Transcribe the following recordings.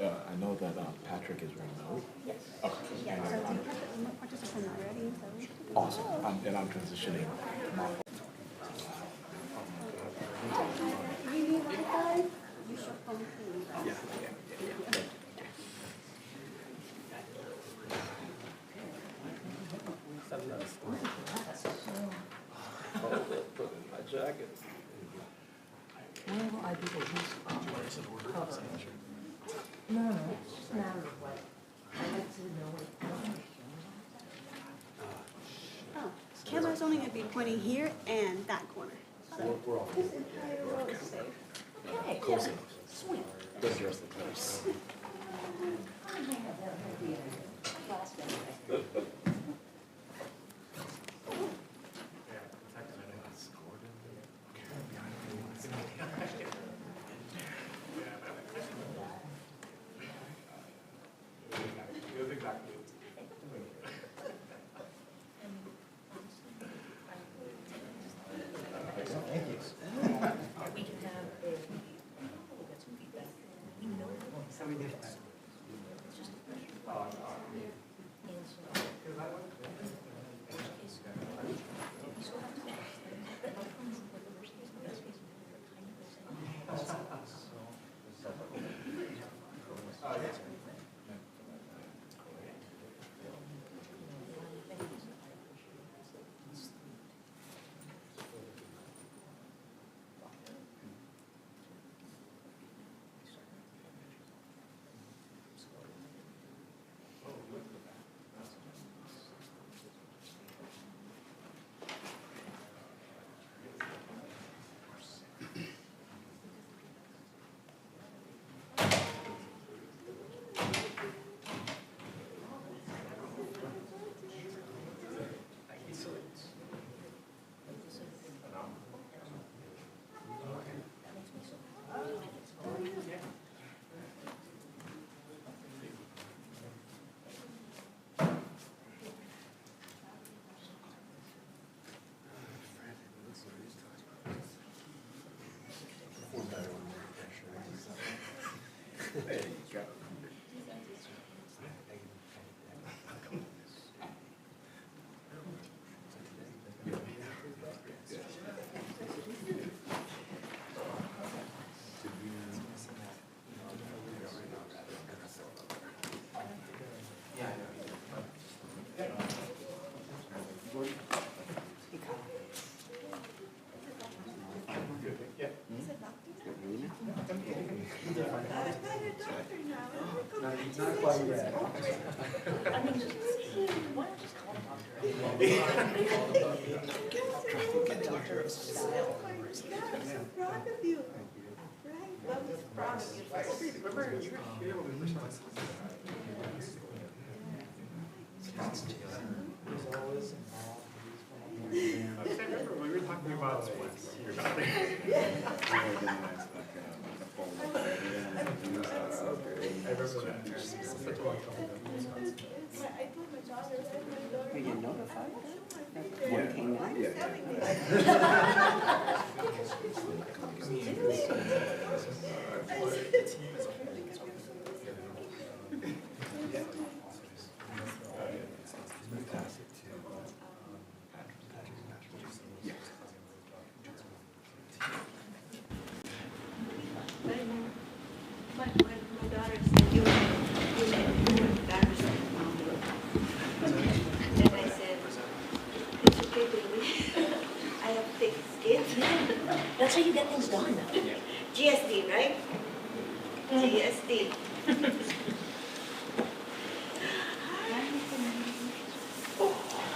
I know that Patrick is remote. Yes. Okay. Yeah, so we have the remote participant already, so we should be Awesome. And I'm transitioning tomorrow. Do you need Wi-Fi? You should phone me. Yeah. My jacket. When will I be able to use cover? No, it's just a matter of what, I like to know what. Oh, camera's only going to be pointing here and that corner. So We're all this entire row is safe. Okay, close yeah, enough. sweet. Those are the close. I may have that idea in class anyway. We can have a, we'll get some feedback. We know So we did that. it's just a question. And so, worst case, we still have to fix things. But outcomes, like the worst case, the best case, we're kind of the same. Not quite yet. I mean, just, why not just call them doctor? Style. I'm so proud of you. Right? I'm just proud of you. Remember, you were here when we were talking. There's always I remember when we were talking about splits. You're not there. I remember that. Such a long time ago. I told my daughter, Were you notified that one came out? My daughter said, you were embarrassing Mom. And I said, it's okay, baby. I have thick skin. That's how you get things done. GSD, right? GSD.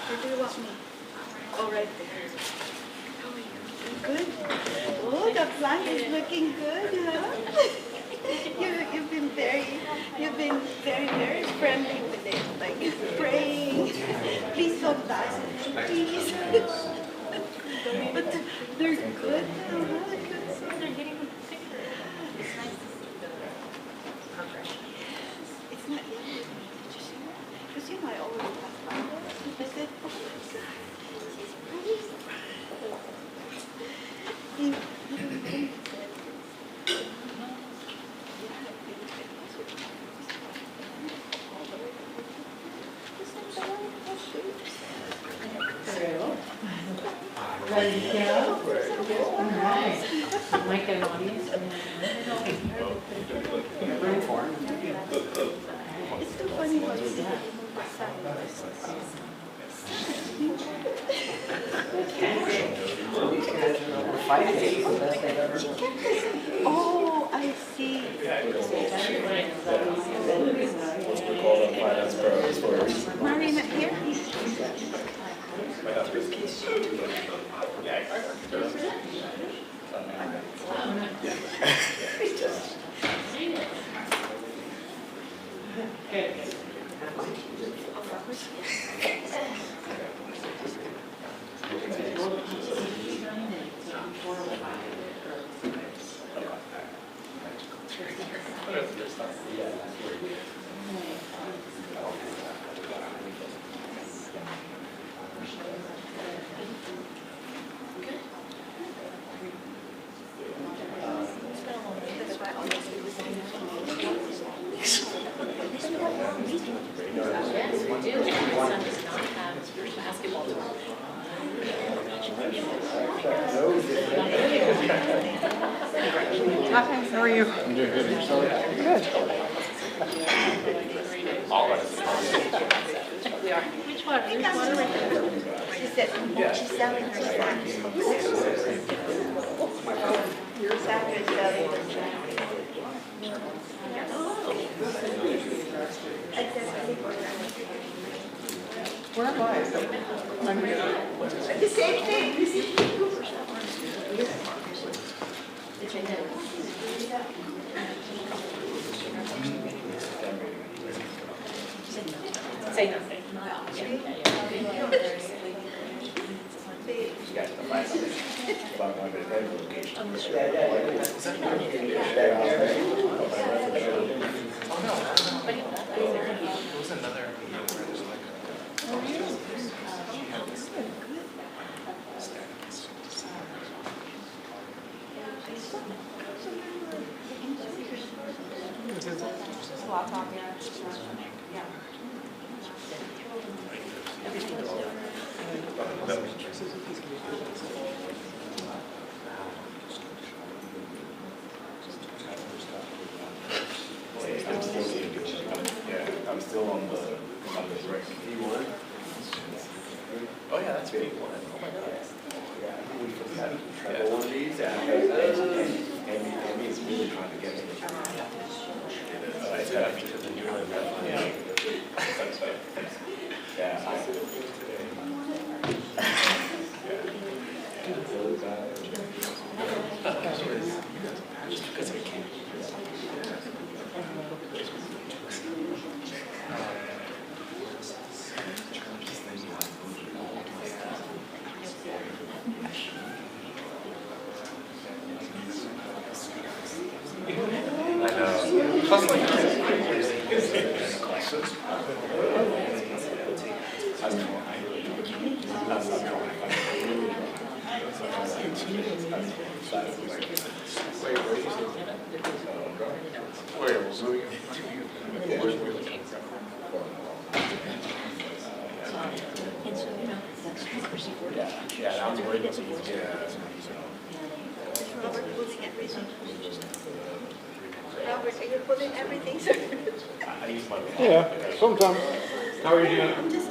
Where do you want me? Oh, right there. How are you? Good? Oh, the plant is looking good, huh? You've been very friendly with it, like praying. Please don't die, please. But they're good now, huh? They're getting the picture. It's nice to see the progression. It's not yet. Did you see that? Because I already passed by there. I said, oh my God, she's pretty. Might get an audience. Room for him. It's so funny how you These guys are over 5 days, the best they've ever done. Oh, I see. We call them finance pros for a reason. Marina here. That's why I always do the same. Hi, how are you? I'm doing good. Good. Which one? She said she's selling her snacks. Sandra is selling her snacks. Where am I? The same thing. Say nothing. I'm still on the break. Oh yeah, that's big one. Oh my god. We forgot to travel one of these. Amy is really trying to get me. I got me to the new one. Yeah. Just because I can't. Yeah, I was worried about some. Robert pulling everything. Robert, are you pulling everything, sir? I use my. Yeah, sometimes. How are you doing? I'm just.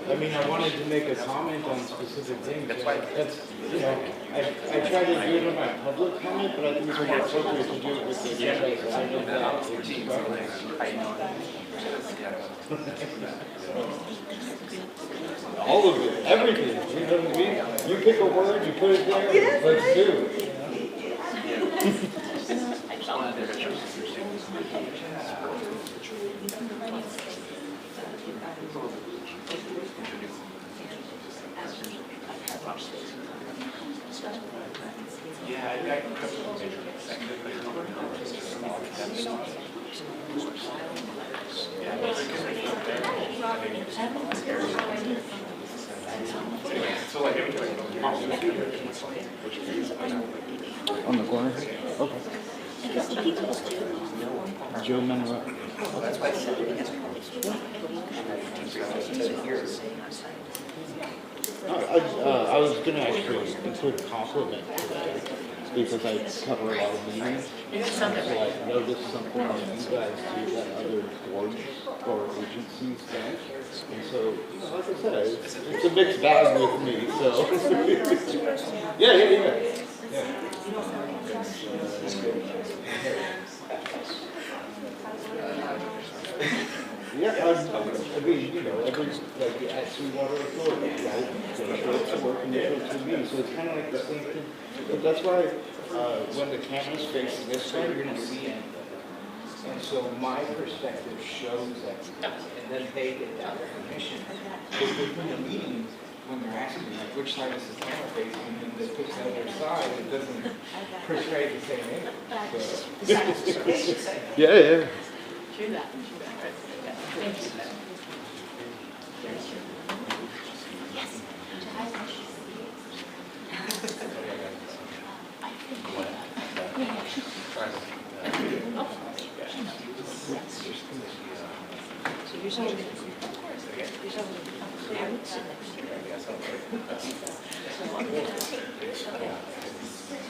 I mean, I wanted to make a comment on specific things. That's, you know, I try to do it in my public comment, but I think it's more appropriate to do it with the agenda. So I don't know. All of it, everything. You know what I mean? You pick a word, you put it there, let's do it. Yeah, I got a couple of major On the corner? Okay. Joe Monroe. I was going to actually include a compliment today because I cover a lot of meetings. So I noticed something that you guys do that other boards or agencies don't. And so, like I said, it's a mixed bag with me. So, yeah. Yeah, I mean, every, like, at Sweetwater Authority, right? They show up to work and they show up to me, so it's kind of like the same thing. But that's why, when the camera's facing this way, you're gonna see it. And so my perspective shows that, and then they get that recognition. But within the meeting, when they're asking me, like, which side is the camera facing, and they push the other side, it doesn't portray the same image. So. Yeah. True that. Thank you. So you're saying, I would sit next to her.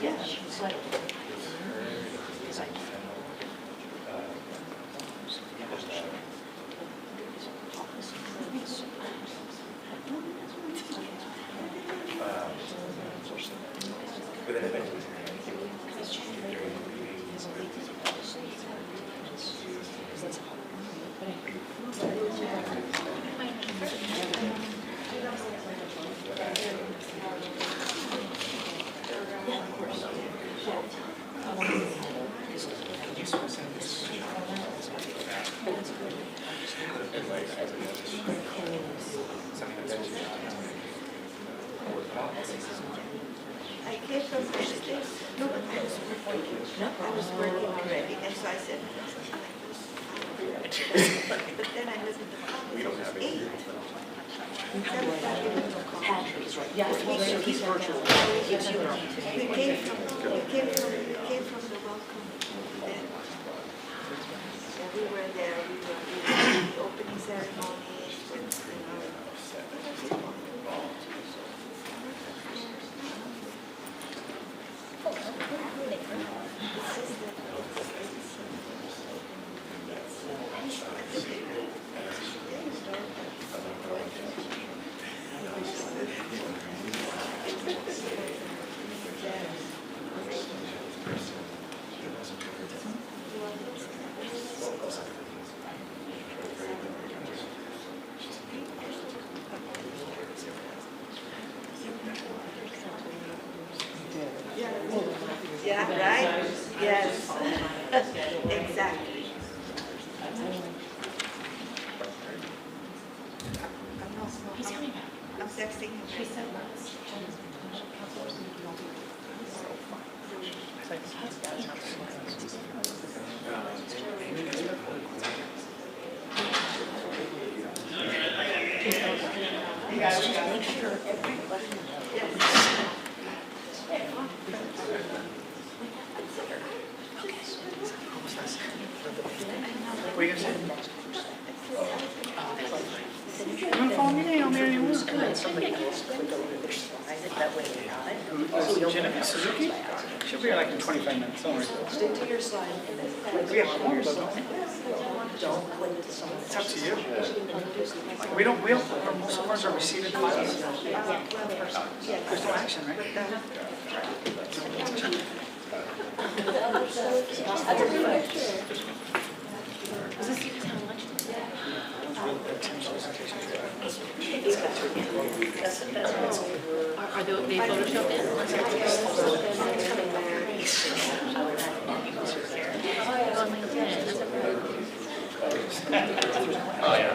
Yeah, she's like, it's like, I came from Wednesday. No, but I was working already, and so I said, but then I looked at the clock, it was 8. yeah, he's virtual. We came from the welcome event. So we were there, we were the opening ceremonies with, yeah, right? Yes. Exactly. I'm texting him. What are you gonna say? You wanna follow me down there anymore? Jennifer Suzuki? She'll be here like in 25 minutes, don't worry. Stick to your slide. We have more, though, don't we? Don't click to someone. It's up to you. We don't, most of ours are receiving files. There's no action, right? Are they photoshopped in? On LinkedIn, that's a Oh, yeah.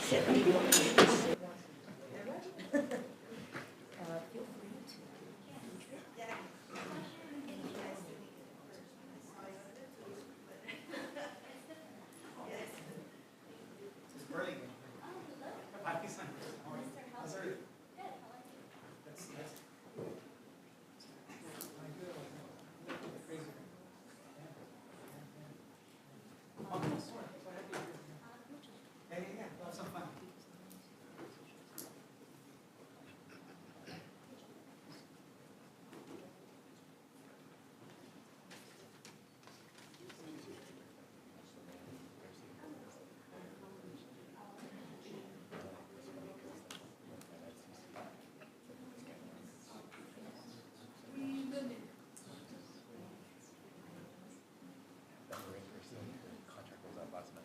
Sit. Feel free to. Contract was up last night.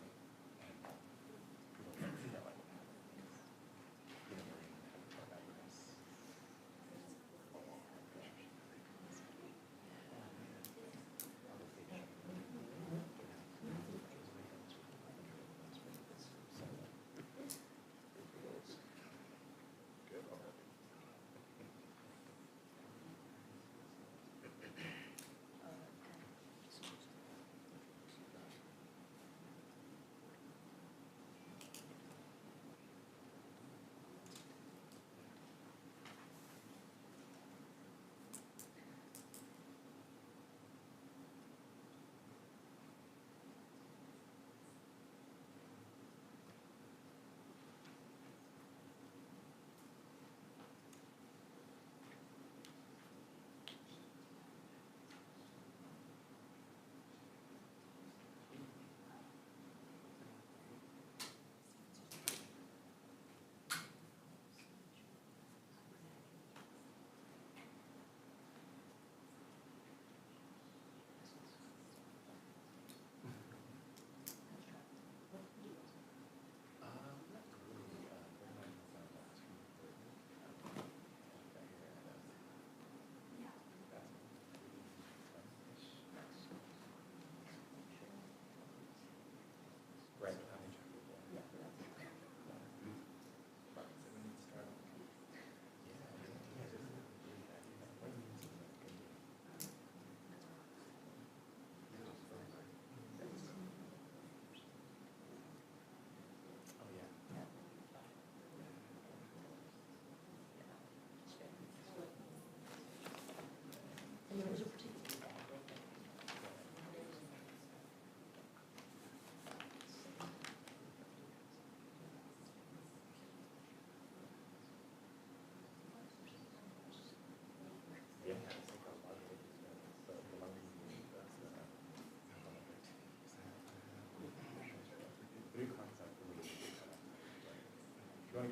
Right.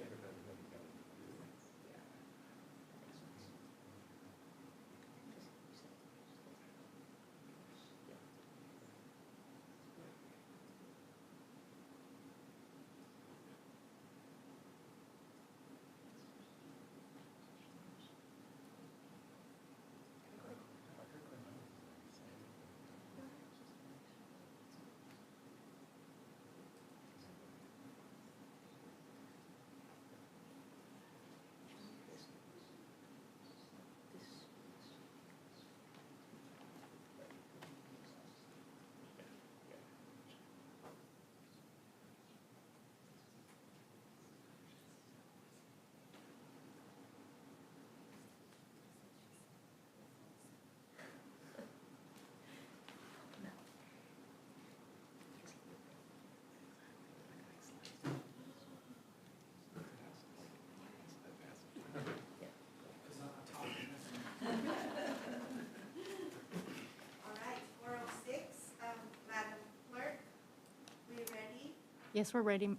Yes, we're ready.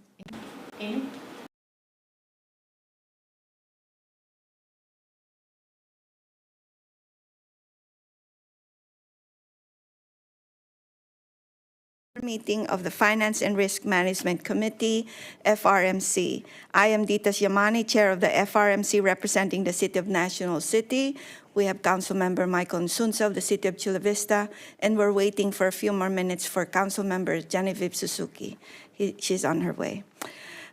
Meeting of the Finance and Risk Management Committee, FRMC. I am Jdata17, Chair of the FRMC representing the City of National City. We have Councilmember Michael Nsunza of the City of Chula Vista, and we're waiting for a few more minutes for Councilmember Genevieve Suzuki. She's on her way.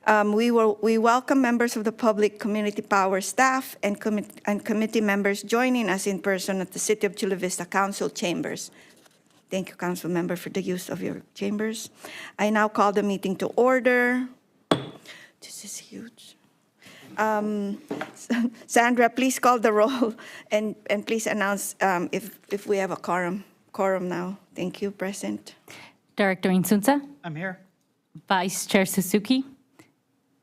We welcome members of the public, community power staff, and committee members joining us in person at the City of Chula Vista Council chambers. Thank you, Council Member, for the use of your chambers. I now call the meeting to order. This is huge. Sandra, please call the roll and please announce if we have a quorum now. Thank you, present. Director Insunza, I'm here. Vice Chair Suzuki,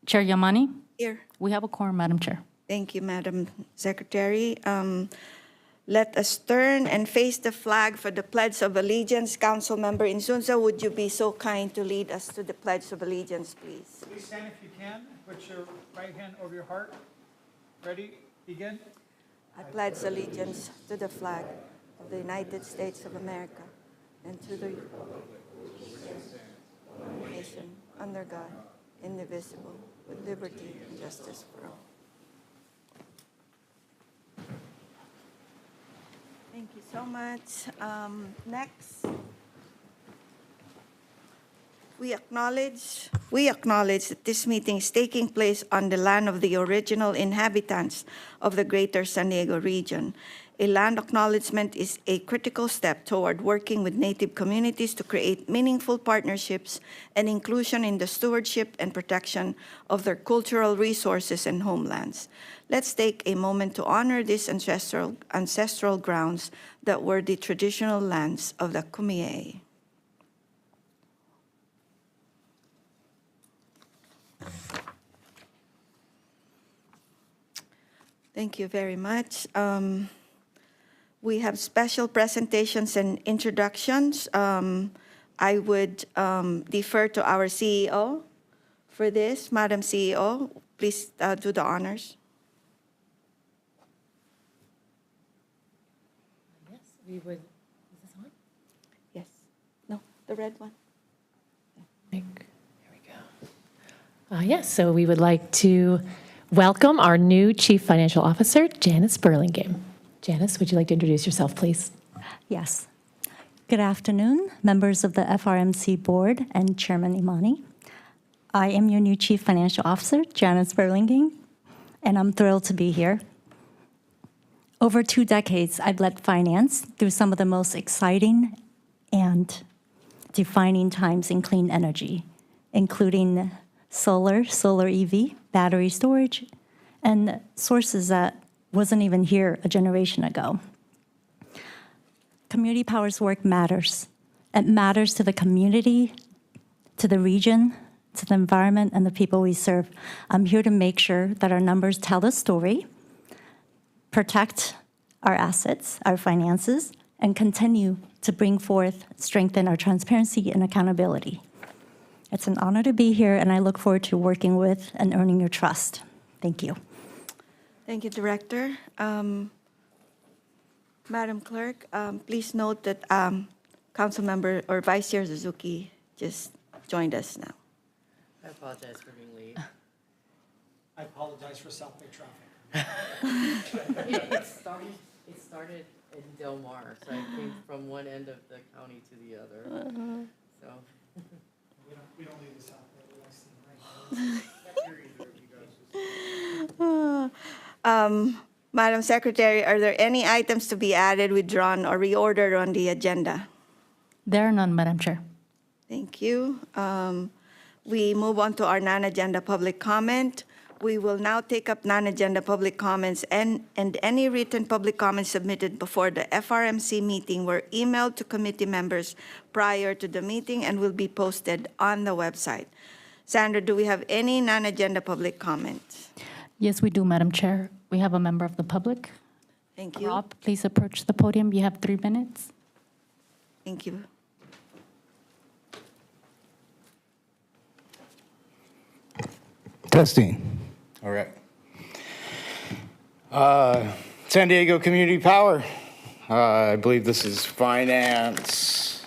Chair Yamani. Here. We have a quorum, Madam Chair. Thank you, Madam Secretary. Let us turn and face the flag for the Pledge of Allegiance. Councilmember Insunza, would you be so kind to lead us to the Pledge of Allegiance, please? Please stand if you can. Put your right hand over your heart. Ready? Begin. I pledge allegiance to the flag of the United States of America and to the nation under God, indivisible, with liberty and justice for all. Thank you so much. Next, we acknowledge that this meeting is taking place on the land of the original inhabitants of the Greater San Diego region. A land acknowledgement is a critical step toward working with Native communities to create meaningful partnerships and inclusion in the stewardship and protection of their cultural resources and homelands. Let's take a moment to honor these ancestral grounds that were the traditional lands of the Kumeyaay. Thank you very much. We have special presentations and introductions. I would defer to our CEO for this. Madam CEO, please do the honors. Yes, we would, is this on? Yes. No, the red one. There we go. Yes, so we would like to welcome our new Chief Financial Officer, Janice Burlingame. Janice, would you like to introduce yourself, please? Yes. Good afternoon, members of the FRMC Board and Chairman Imani. I am your new Chief Financial Officer, Janice Burlingame, and I'm thrilled to be here. Over 2 decades, I've led finance through some of the most exciting and defining times in clean energy, including solar EV, battery storage, and sources that wasn't even here a generation ago. Community Power's work matters. It matters to the community, to the region, to the environment, and the people we serve. I'm here to make sure that our numbers tell the story, protect our assets, our finances, and continue to bring forth, strengthen our transparency and accountability. It's an honor to be here, and I look forward to working with and earning your trust. Thank you. Thank you, Director. Madam Clerk, please note that Councilmember or Vice Chair Suzuki just joined us now. I apologize for being late. I apologize for South Bay traffic. It started in Del Mar, so I came from one end of the county to the other. So. We don't leave the South Bay, right? Madam Secretary, are there any items to be added, withdrawn, or reordered on the agenda? There are none, Madam Chair. Thank you. We move on to our non-agenda public comment. We will now take up non-agenda public comments, and any written public comments submitted before the FRMC meeting were emailed to committee members prior to the meeting and will be posted on the website. Sandra, do we have any non-agenda public comments? Yes, we do, Madam Chair. We have a member of the public. Thank you. Rob, please approach the podium. You have 3 minutes. Thank you. Testing. All right. San Diego Community Power. I believe this is Finance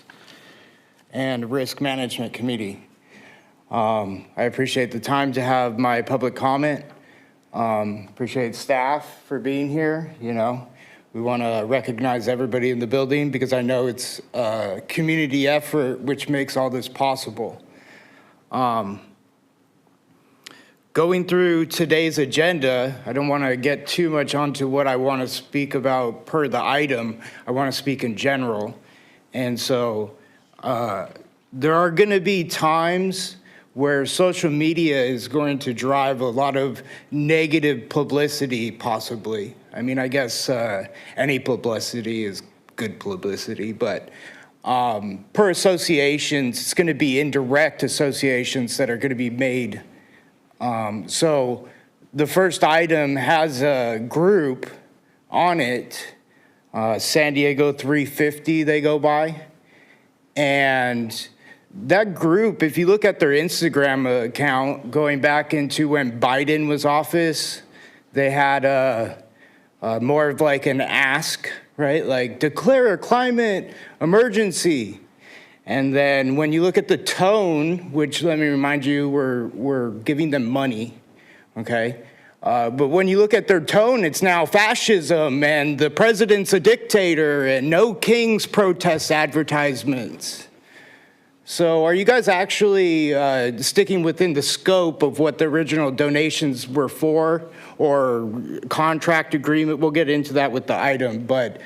and Risk Management Committee. I appreciate the time to have my public comment. Appreciate staff for being here. You know, we want to recognize everybody in the building because I know it's a community effort which makes all this possible. going through today's agenda, I don't want to get too much onto what I want to speak about per the item. I want to speak in general. And so there are going to be times where social media is going to drive a lot of negative publicity, possibly. I mean, I guess any publicity is good publicity, but per associations, it's going to be indirect associations that are going to be made. So the first item has a group on it, San Diego 350 they go by. And that group, if you look at their Instagram account, going back into when Biden was office, they had more of like an ask, right? Like declare a climate emergency. And then when you look at the tone, which let me remind you, we're giving them money, okay? But when you look at their tone, it's now fascism and the president's a dictator and no king's protest advertisements. So are you guys actually sticking within the scope of what the original donations were for or contract agreement? We'll get into that with the item, but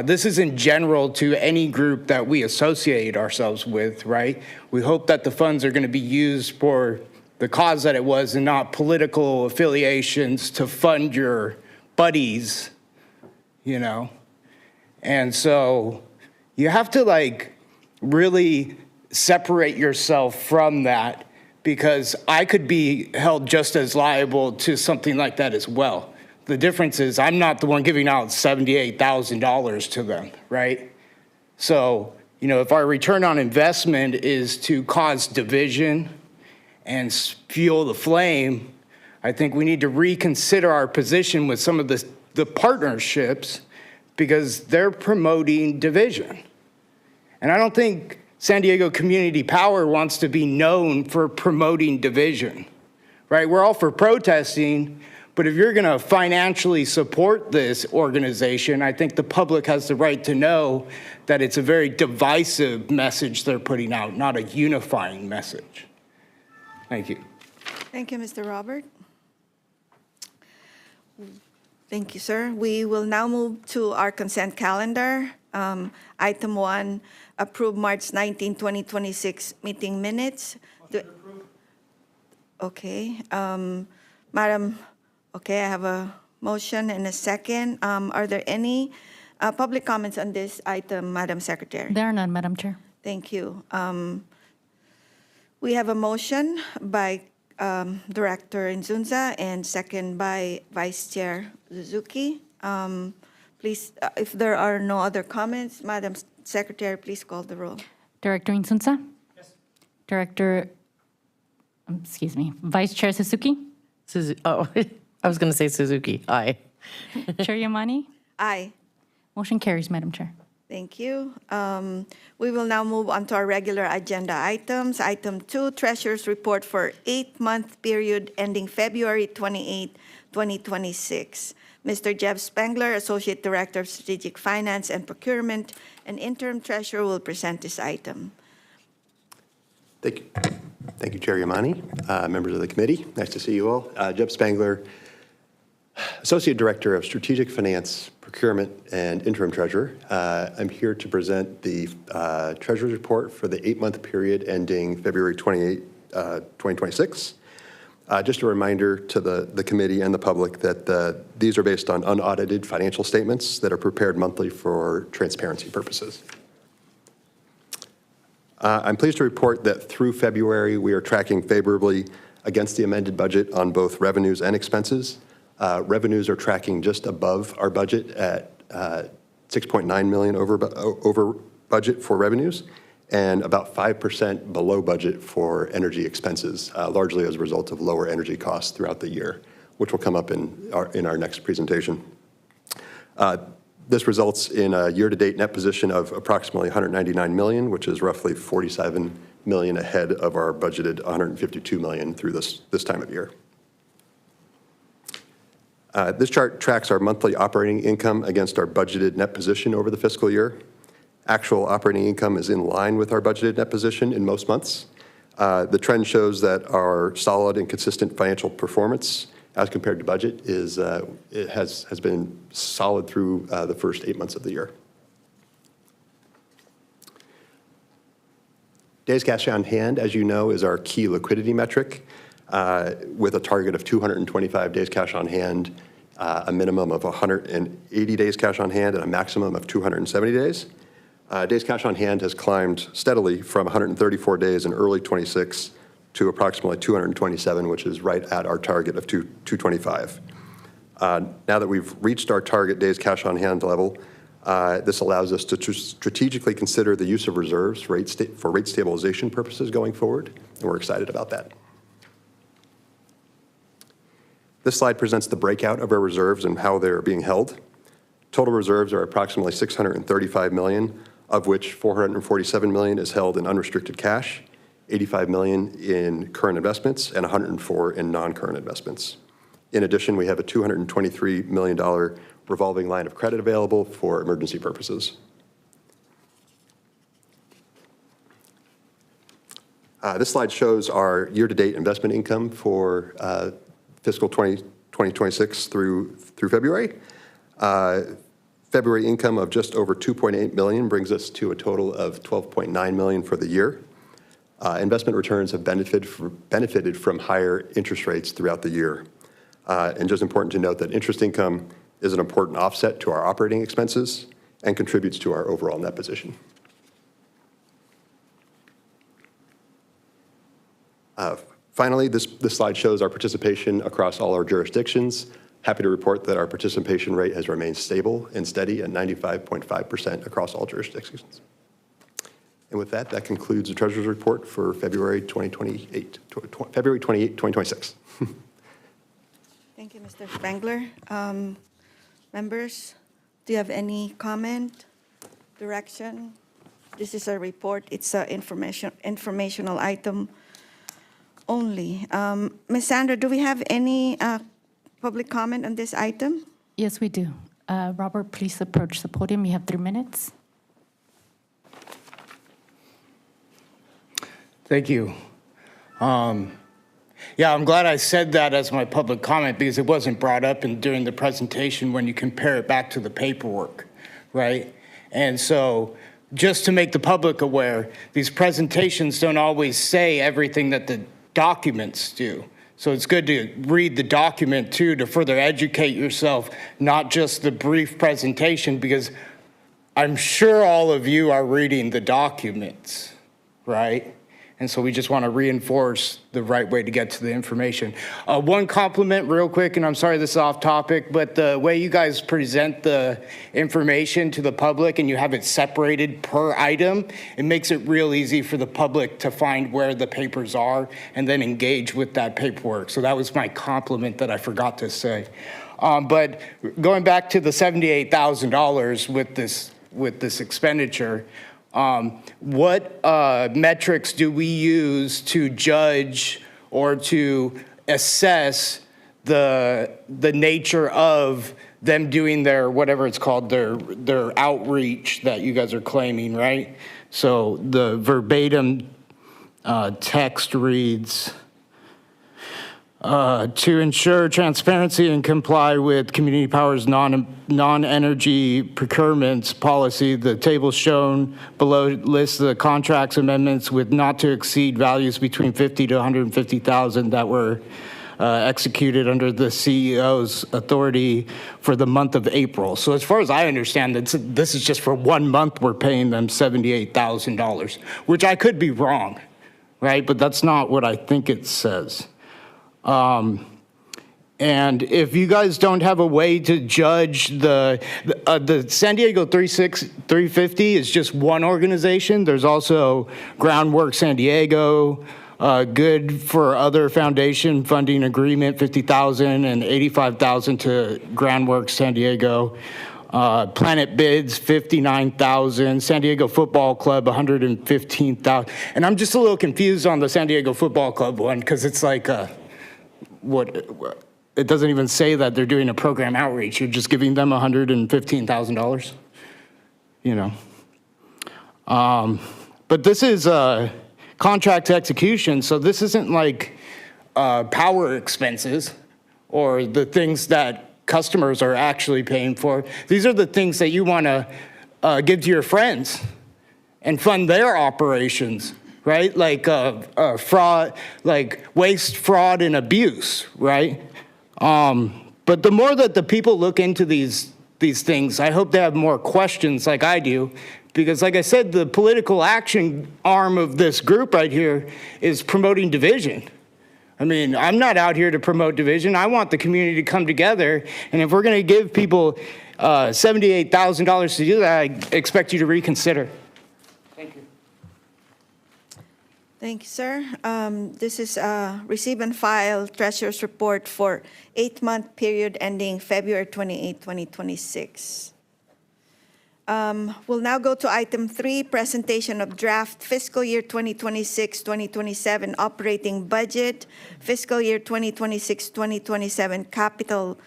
this is in general to any group that we associate ourselves with, right? We hope that the funds are going to be used for the cause that it was and not political affiliations to fund your buddies, you know? And so you have to like really separate yourself from that, because I could be held just as liable to something like that as well. The difference is I'm not the one giving out $78,000 to them, right? So, you know, if our return on investment is to cause division and fuel the flame, I think we need to reconsider our position with some of the partnerships, because they're promoting division. And I don't think San Diego Community Power wants to be known for promoting division, right? We're all for protesting, but if you're going to financially support this organization, I think the public has the right to know that it's a very divisive message they're putting out, not a unifying message. Thank you. Thank you, Mr. Robert. Thank you, sir. We will now move to our consent calendar. Item 1, approve March 19, 2026 meeting minutes. Okay. Madam, okay, I have a motion and a second. Are there any public comments on this item, Madam Secretary? There are none, Madam Chair. Thank you. We have a motion by Director Inzunza and second by Vice Chair Suzuki. Please, if there are no other comments, Madam Secretary, please call the roll. Director Insunza? Yes. Director, Vice Chair Suzuki? Oh, I was going to say Suzuki. Aye. Chair Yamani? Aye. Motion carries, Madam Chair. Thank you. We will now move on to our regular agenda items. Item 2, Treasurer's Report for 8-month period ending February 28, 2026. Mr. Jeff Spengler, Associate Director of Strategic Finance and Procurement, and Interim Treasurer will present this item. Thank you. Thank you, Chair Yamani, members of the committee. Nice to see you all. Jeff Spengler, Associate Director of Strategic Finance, Procurement, and Interim Treasurer. I'm here to present the Treasurer's Report for the 8-month period ending February 28, 2026. Just a reminder to the committee and the public that these are based on unaudited financial statements that are prepared monthly for transparency purposes. I'm pleased to report that through February, we are tracking favorably against the amended budget on both revenues and expenses. Revenues are tracking just above our budget at $6.9 million over budget for revenues, and about 5% below budget for energy expenses, largely as a result of lower energy costs throughout the year, which will come up in our next presentation. This results in a year-to-date net position of approximately $199 million, which is roughly $47 million ahead of our budgeted $152 million through this time of year. This chart tracks our monthly operating income against our budgeted net position over the fiscal year. Actual operating income is in line with our budgeted net position in most months. The trend shows that our solid and consistent financial performance as compared to budget has been solid through the first 8 months of the year. Days cash on hand, as you know, is our key liquidity metric, with a target of 225 days cash on hand, a minimum of 180 days cash on hand, and a maximum of 270 days. Days cash on hand has climbed steadily from 134 days in early 26 to approximately 227, which is right at our target of 225. Now that we've reached our target days cash on hand level, this allows us to strategically consider the use of reserves for rate stabilization purposes going forward, and we're excited about that. This slide presents the breakout of our reserves and how they're being held. Total reserves are approximately $635 million, of which $447 million is held in unrestricted cash, $85 million in current investments, and $104 in non-current investments. In addition, we have a $223 million revolving line of credit available for emergency purposes. This slide shows our year-to-date investment income for fiscal 2026 through February. February income of just over $2.8 million brings us to a total of $12.9 million for the year. Investment returns have benefited from higher interest rates throughout the year. And just important to note that interest income is an important offset to our operating expenses and contributes to our overall net position. Finally, this slide shows our participation across all our jurisdictions. Happy to report that our participation rate has remained stable and steady at 95.5% across all jurisdictions. And with that, that concludes the Treasurer's report for February 28, 2026. Thank you, Mr. Spangler. Members, do you have any comment, direction? This is a report. It's an informational item only. Ms. Sandra, do we have any public comment on this item? Yes, we do. Robert, please approach the podium. You have 3 minutes. Thank you. Yeah, I'm glad I said that as my public comment because it wasn't brought up during the presentation when you compare it back to the paperwork, right? And so just to make the public aware, these presentations don't always say everything that the documents do. So it's good to read the document too to further educate yourself, not just the brief presentation, because I'm sure all of you are reading the documents, right? And so we just want to reinforce the right way to get to the information. One compliment real quick, and I'm sorry this is off topic, but the way you guys present the information to the public and you have it separated per item, it makes it real easy for the public to find where the papers are and then engage with that paperwork. So that was my compliment that I forgot to say. But going back to the $78,000 with this expenditure, what metrics do we use to judge or to assess the nature of them doing their, whatever it's called, their outreach that you guys are claiming, right? So the verbatim text reads, to ensure transparency and comply with Community Power's non-energy procurements policy, the table shown below lists the contracts amendments with not to exceed values between 50 to 150,000 that were executed under the CEO's authority for the month of April. So as far as I understand, this is just for 1 month we're paying them $78,000, which I could be wrong, right? But that's not what I think it says. And if you guys don't have a way to judge the San Diego 350 is just one organization. There's also Groundwork San Diego, Good for Other Foundation funding agreement, $50,000 and $85,000 to Groundwork San Diego. Planet Bids, $59,000. San Diego Football Club, $115,000. And I'm just a little confused on the San Diego Football Club one because it's like it doesn't even say that they're doing a program outreach. You're just giving them $115,000, you know. But this is contract execution. So this isn't like power expenses or the things that customers are actually paying for. These are the things that you want to give to your friends and fund their operations, right? Like fraud, like waste, fraud, and abuse, right? But the more that the people look into these things, I hope they have more questions like I do, because like I said, the political action arm of this group right here is promoting division. I mean, I'm not out here to promote division. I want the community to come together, and if we're going to give people $78,000 to do that, I expect you to reconsider. Thank you. Thank you, sir. This is receive and file treasurer's report for 8-month period ending February 28, 2026. We'll now go to item 3, presentation of draft fiscal year 2026-2027 operating budget, fiscal year 2026-2027 capital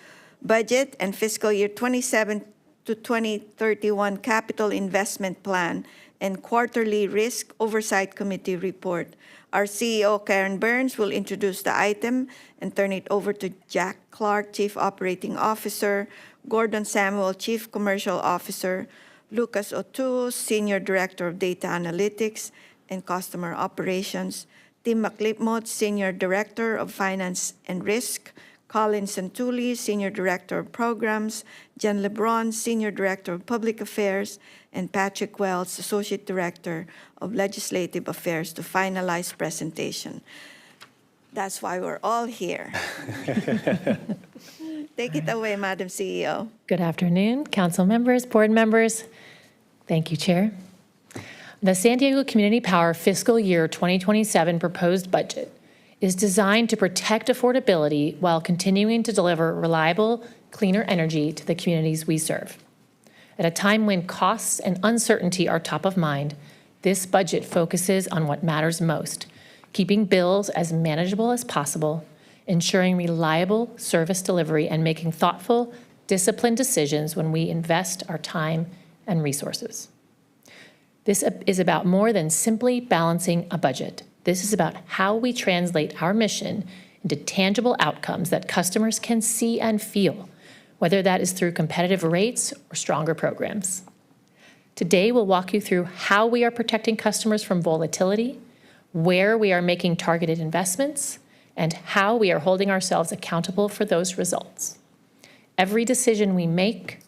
budget, and fiscal year 27 to 2031 capital investment plan, and quarterly risk oversight committee report. Our CEO, Karen Burns, will introduce the item and turn it over to Jack Clark, Chief Operating Officer, Gordon Samuel, Chief Commercial Officer, Lucas Otu, Senior Director of Data Analytics and Customer Operations, Tim McLipmott, Senior Director of Finance and Risk, Colin Santulli, Senior Director of Programs, Jen LeBron, Senior Director of Public Affairs, and Patrick Wells, Associate Director of Legislative Affairs, to finalize presentation. That's why we're all here. Take it away, Madam CEO. Good afternoon, council members, board members. Thank you, Chair. The San Diego Community Power fiscal year 2027 proposed budget is designed to protect affordability while continuing to deliver reliable, cleaner energy to the communities we serve. At a time when costs and uncertainty are top of mind, this budget focuses on what matters most, keeping bills as manageable as possible, ensuring reliable service delivery, and making thoughtful, disciplined decisions when we invest our time and resources. This is about more than simply balancing a budget. This is about how we translate our mission into tangible outcomes that customers can see and feel, whether that is through competitive rates or stronger programs. Today, we'll walk you through how we are protecting customers from volatility, where we are making targeted investments, and how we are holding ourselves accountable for those results. Every decision we make,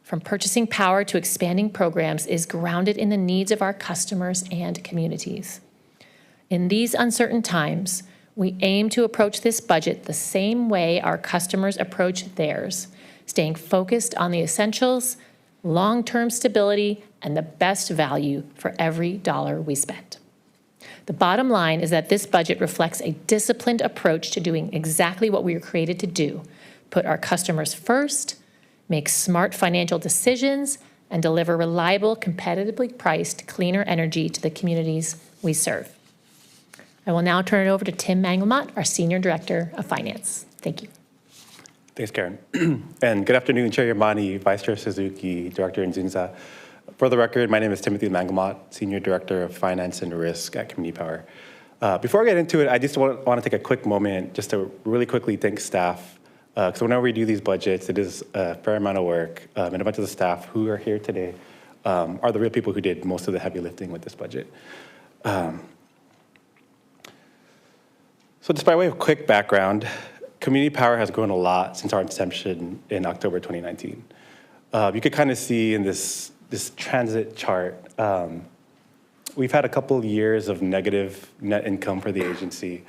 from purchasing power to expanding programs, is grounded in the needs of our customers and communities. In these uncertain times, we aim to approach this budget the same way our customers approach theirs, staying focused on the essentials, long-term stability, and the best value for every dollar we spend. The bottom line is that this budget reflects a disciplined approach to doing exactly what we were created to do: put our customers first, make smart financial decisions, and deliver reliable, competitively priced, cleaner energy to the communities we serve. I will now turn it over to Tim Mangelmott, our Senior Director of Finance. Thank you. Thanks, Karen. And good afternoon, Chair Yamani, Vice Chair Suzuki, Director Nzunza. For the record, my name is Timothy Mangelmott, Senior Director of Finance and Risk at Community Power. Before I get into it, I just want to take a quick moment just to really quickly thank staff. Because whenever we do these budgets, it is a fair amount of work, and a bunch of the staff who are here today are the real people who did most of the heavy lifting with this budget. So just by way of quick background, Community Power has grown a lot since our inception in October 2019. You could kind of see in this transit chart, we've had a couple of years of negative net income for the agency.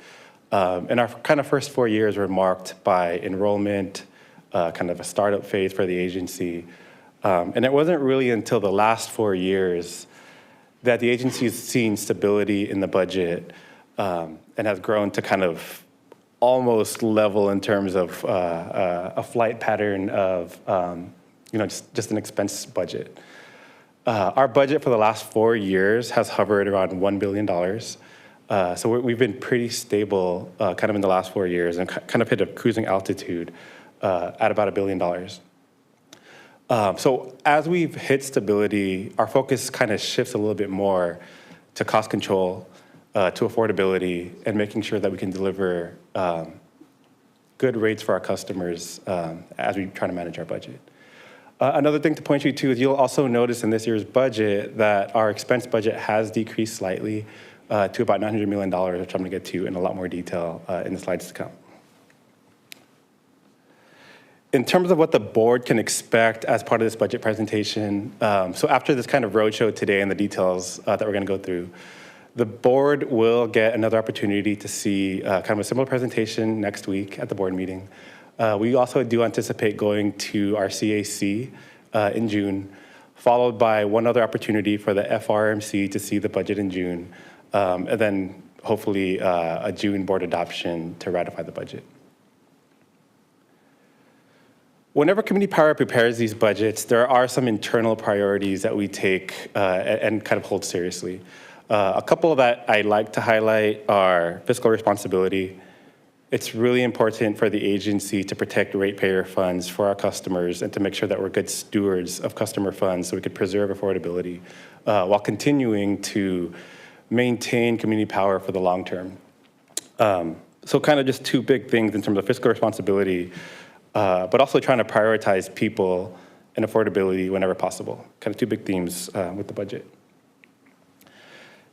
And our kind of first 4 years were marked by enrollment, kind of a startup phase for the agency. And it wasn't really until the last 4 years that the agency has seen stability in the budget and has grown to kind of almost level in terms of a flight pattern of just an expense budget. Our budget for the last 4 years has hovered around $1 billion. So we've been pretty stable kind of in the last 4 years and kind of hit a cruising altitude at about $1 billion. So as we've hit stability, our focus kind of shifts a little bit more to cost control to affordability and making sure that we can deliver good rates for our customers as we try to manage our budget. Another thing to point you to is you'll also notice in this year's budget that our expense budget has decreased slightly to about $900 million, which I'm going to get to in a lot more detail in the slides to come. In terms of what the board can expect as part of this budget presentation, so after this kind of roadshow today and the details that we're going to go through, the board will get another opportunity to see kind of a similar presentation next week at the board meeting. We also do anticipate going to our CAC in June, followed by one other opportunity for the FRMC to see the budget in June, and then hopefully a June board adoption to ratify the budget. Whenever Community Power prepares these budgets, there are some internal priorities that we take and kind of hold seriously. A couple that I'd like to highlight are fiscal responsibility. It's really important for the agency to protect ratepayer funds for our customers and to make sure that we're good stewards of customer funds so we could preserve affordability while continuing to maintain community power for the long term. So kind of just two big things in terms of fiscal responsibility, but also trying to prioritize people and affordability whenever possible. Kind of two big themes with the budget.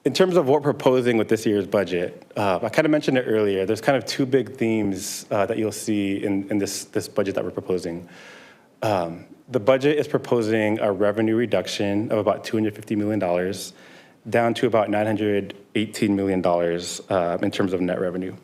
In terms of what we're proposing with this year's budget, I kind of mentioned it earlier, there's kind of two big themes that you'll see in this budget that we're proposing. The budget is proposing a revenue reduction of about $250 million, down to about $918 million in terms of net revenue.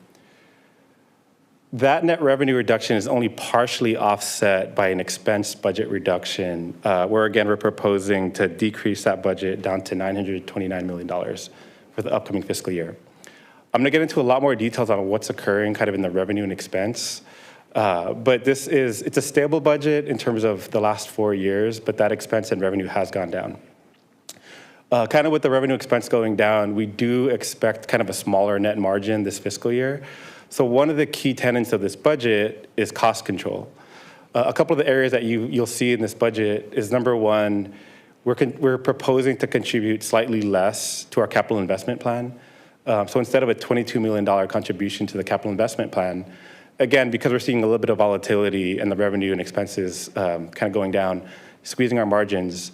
That net revenue reduction is only partially offset by an expense budget reduction, where again, we're proposing to decrease that budget down to $929 million for the upcoming fiscal year. I'm gonna get into a lot more details on what's occurring kind of in the revenue and expense, but it's a stable budget in terms of the last 4 years, but that expense and revenue has gone down. Kind of with the revenue expense going down, we do expect kind of a smaller net margin this fiscal year. So one of the key tenets of this budget is cost control. A couple of the areas that you'll see in this budget is number one, we're proposing to contribute slightly less to our capital investment plan. So instead of a $22 million contribution to the capital investment plan, again, because we're seeing a little bit of volatility in the revenue and expenses kind of going down, squeezing our margins,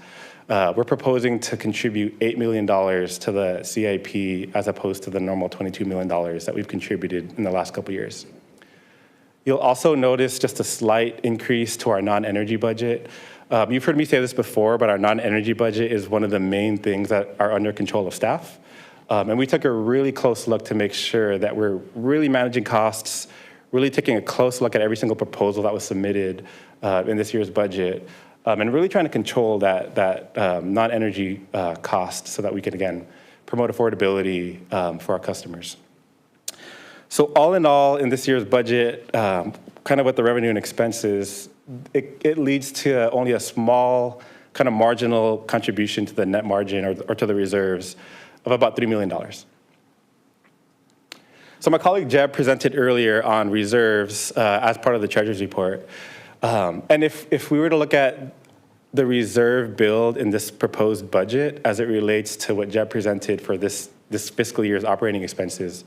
we're proposing to contribute $8 million to the CIP as opposed to the normal $22 million that we've contributed in the last couple years. You'll also notice just a slight increase to our non-energy budget. You've heard me say this before, but our non-energy budget is one of the main things that are under control of staff. And we took a really close look to make sure that we're really managing costs, really taking a close look at every single proposal that was submitted in this year's budget. And really trying to control that non-energy cost so that we can, again, promote affordability for our customers. So all in all, in this year's budget, kind of with the revenue and expenses, it leads to only a small kind of marginal contribution to the net margin or to the reserves of about $3 million. So my colleague Jeb presented earlier on reserves as part of the Treasurer's report. And if we were to look at the reserve build in this proposed budget as it relates to what Jeb presented for this fiscal year's operating expenses,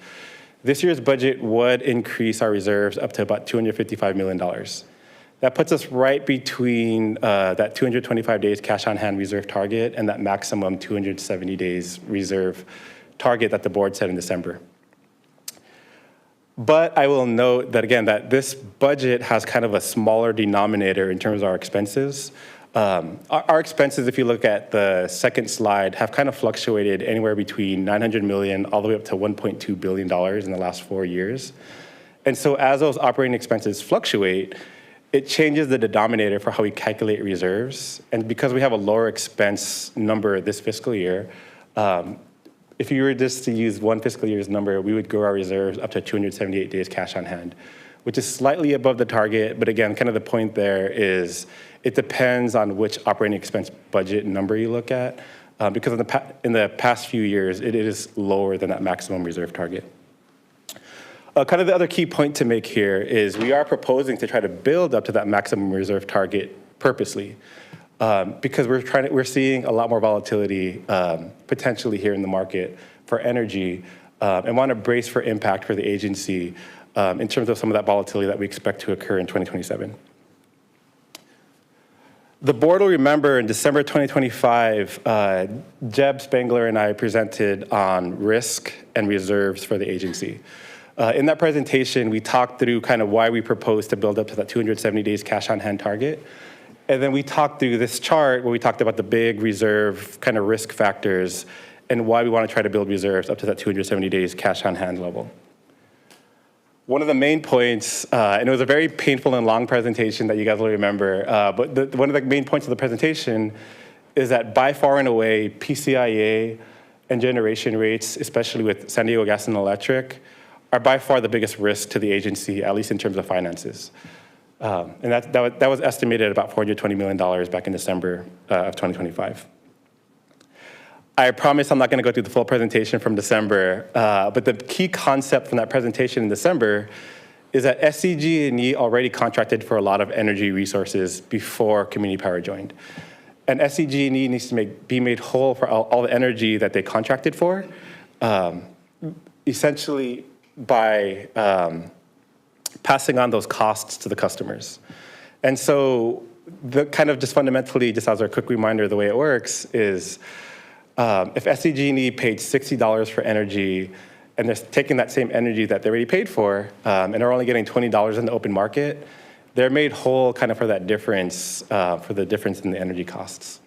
this year's budget would increase our reserves up to about $255 million. That puts us right between that 225 days cash on hand reserve target and that maximum 270 days reserve target that the board set in December. But I will note that, again, that this budget has kind of a smaller denominator in terms of our expenses. Our expenses, if you look at the second slide, have kind of fluctuated anywhere between $900 million all the way up to $1.2 billion in the last 4 years. And so as those operating expenses fluctuate, it changes the denominator for how we calculate reserves. And because we have a lower expense number this fiscal year, if you were just to use one fiscal year's number, we would grow our reserves up to 278 days cash on hand, which is slightly above the target. But again, kind of the point there is it depends on which operating expense budget number you look at, because in the past few years, it is lower than that maximum reserve target. Kind of the other key point to make here is we are proposing to try to build up to that maximum reserve target purposely, because we're seeing a lot more volatility potentially here in the market for energy, and want to brace for impact for the agency in terms of some of that volatility that we expect to occur in 2027. The board will remember in December 2025, Jeb Spangler and I presented on risk and reserves for the agency. In that presentation, we talked through kind of why we proposed to build up to that 270 days cash on hand target. And then we talked through this chart where we talked about the big reserve kind of risk factors and why we want to try to build reserves up to that 270 days cash on hand level. One of the main points, and it was a very painful and long presentation that you guys will remember, but one of the main points of the presentation is that by far and away, PCIA and generation rates, especially with San Diego Gas and Electric, are by far the biggest risk to the agency, at least in terms of finances. And that was estimated at about $420 million back in December of 2025. I promise I'm not going to go through the full presentation from December, but the key concept from that presentation in December is that SCG&E already contracted for a lot of energy resources before Community Power joined. And SCG&E needs to be made whole for all the energy that they contracted for, essentially by passing on those costs to the customers. And so the kind of just fundamentally, just as a quick reminder, the way it works is if SCG&E paid $60 for energy and they're taking that same energy that they already paid for and are only getting $20 in the open market, they're made whole kind of for that difference, for the difference in the energy costs.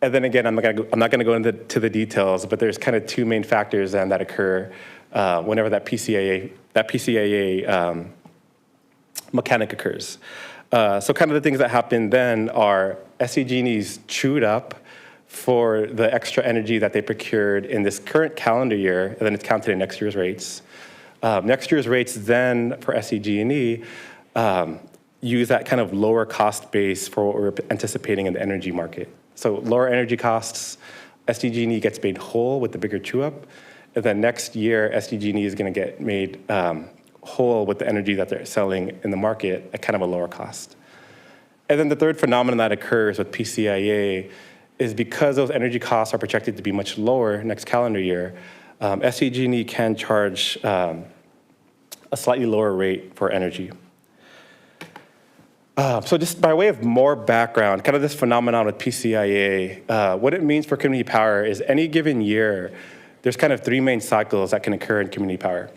And then again, I'm not gonna go into the details, but there's kind of two main factors then that occur whenever that PCIA mechanic occurs. So kind of the things that happen then are SCG&E's chewed up for the extra energy that they procured in this current calendar year, and then it's counted in next year's rates. Next year's rates then for SCG&E use that kind of lower cost base for what we're anticipating in the energy market. So lower energy costs, SCG&E gets made whole with the bigger chew up, and then next year SCG&E is gonna get made whole with the energy that they're selling in the market at kind of a lower cost. And then the third phenomenon that occurs with PCIA is because those energy costs are projected to be much lower next calendar year, SCG&E can charge a slightly lower rate for energy. So just by way of more background, kind of this phenomenon with PCIA, what it means for community power is any given year, there's kind of three main cycles that can occur in community power.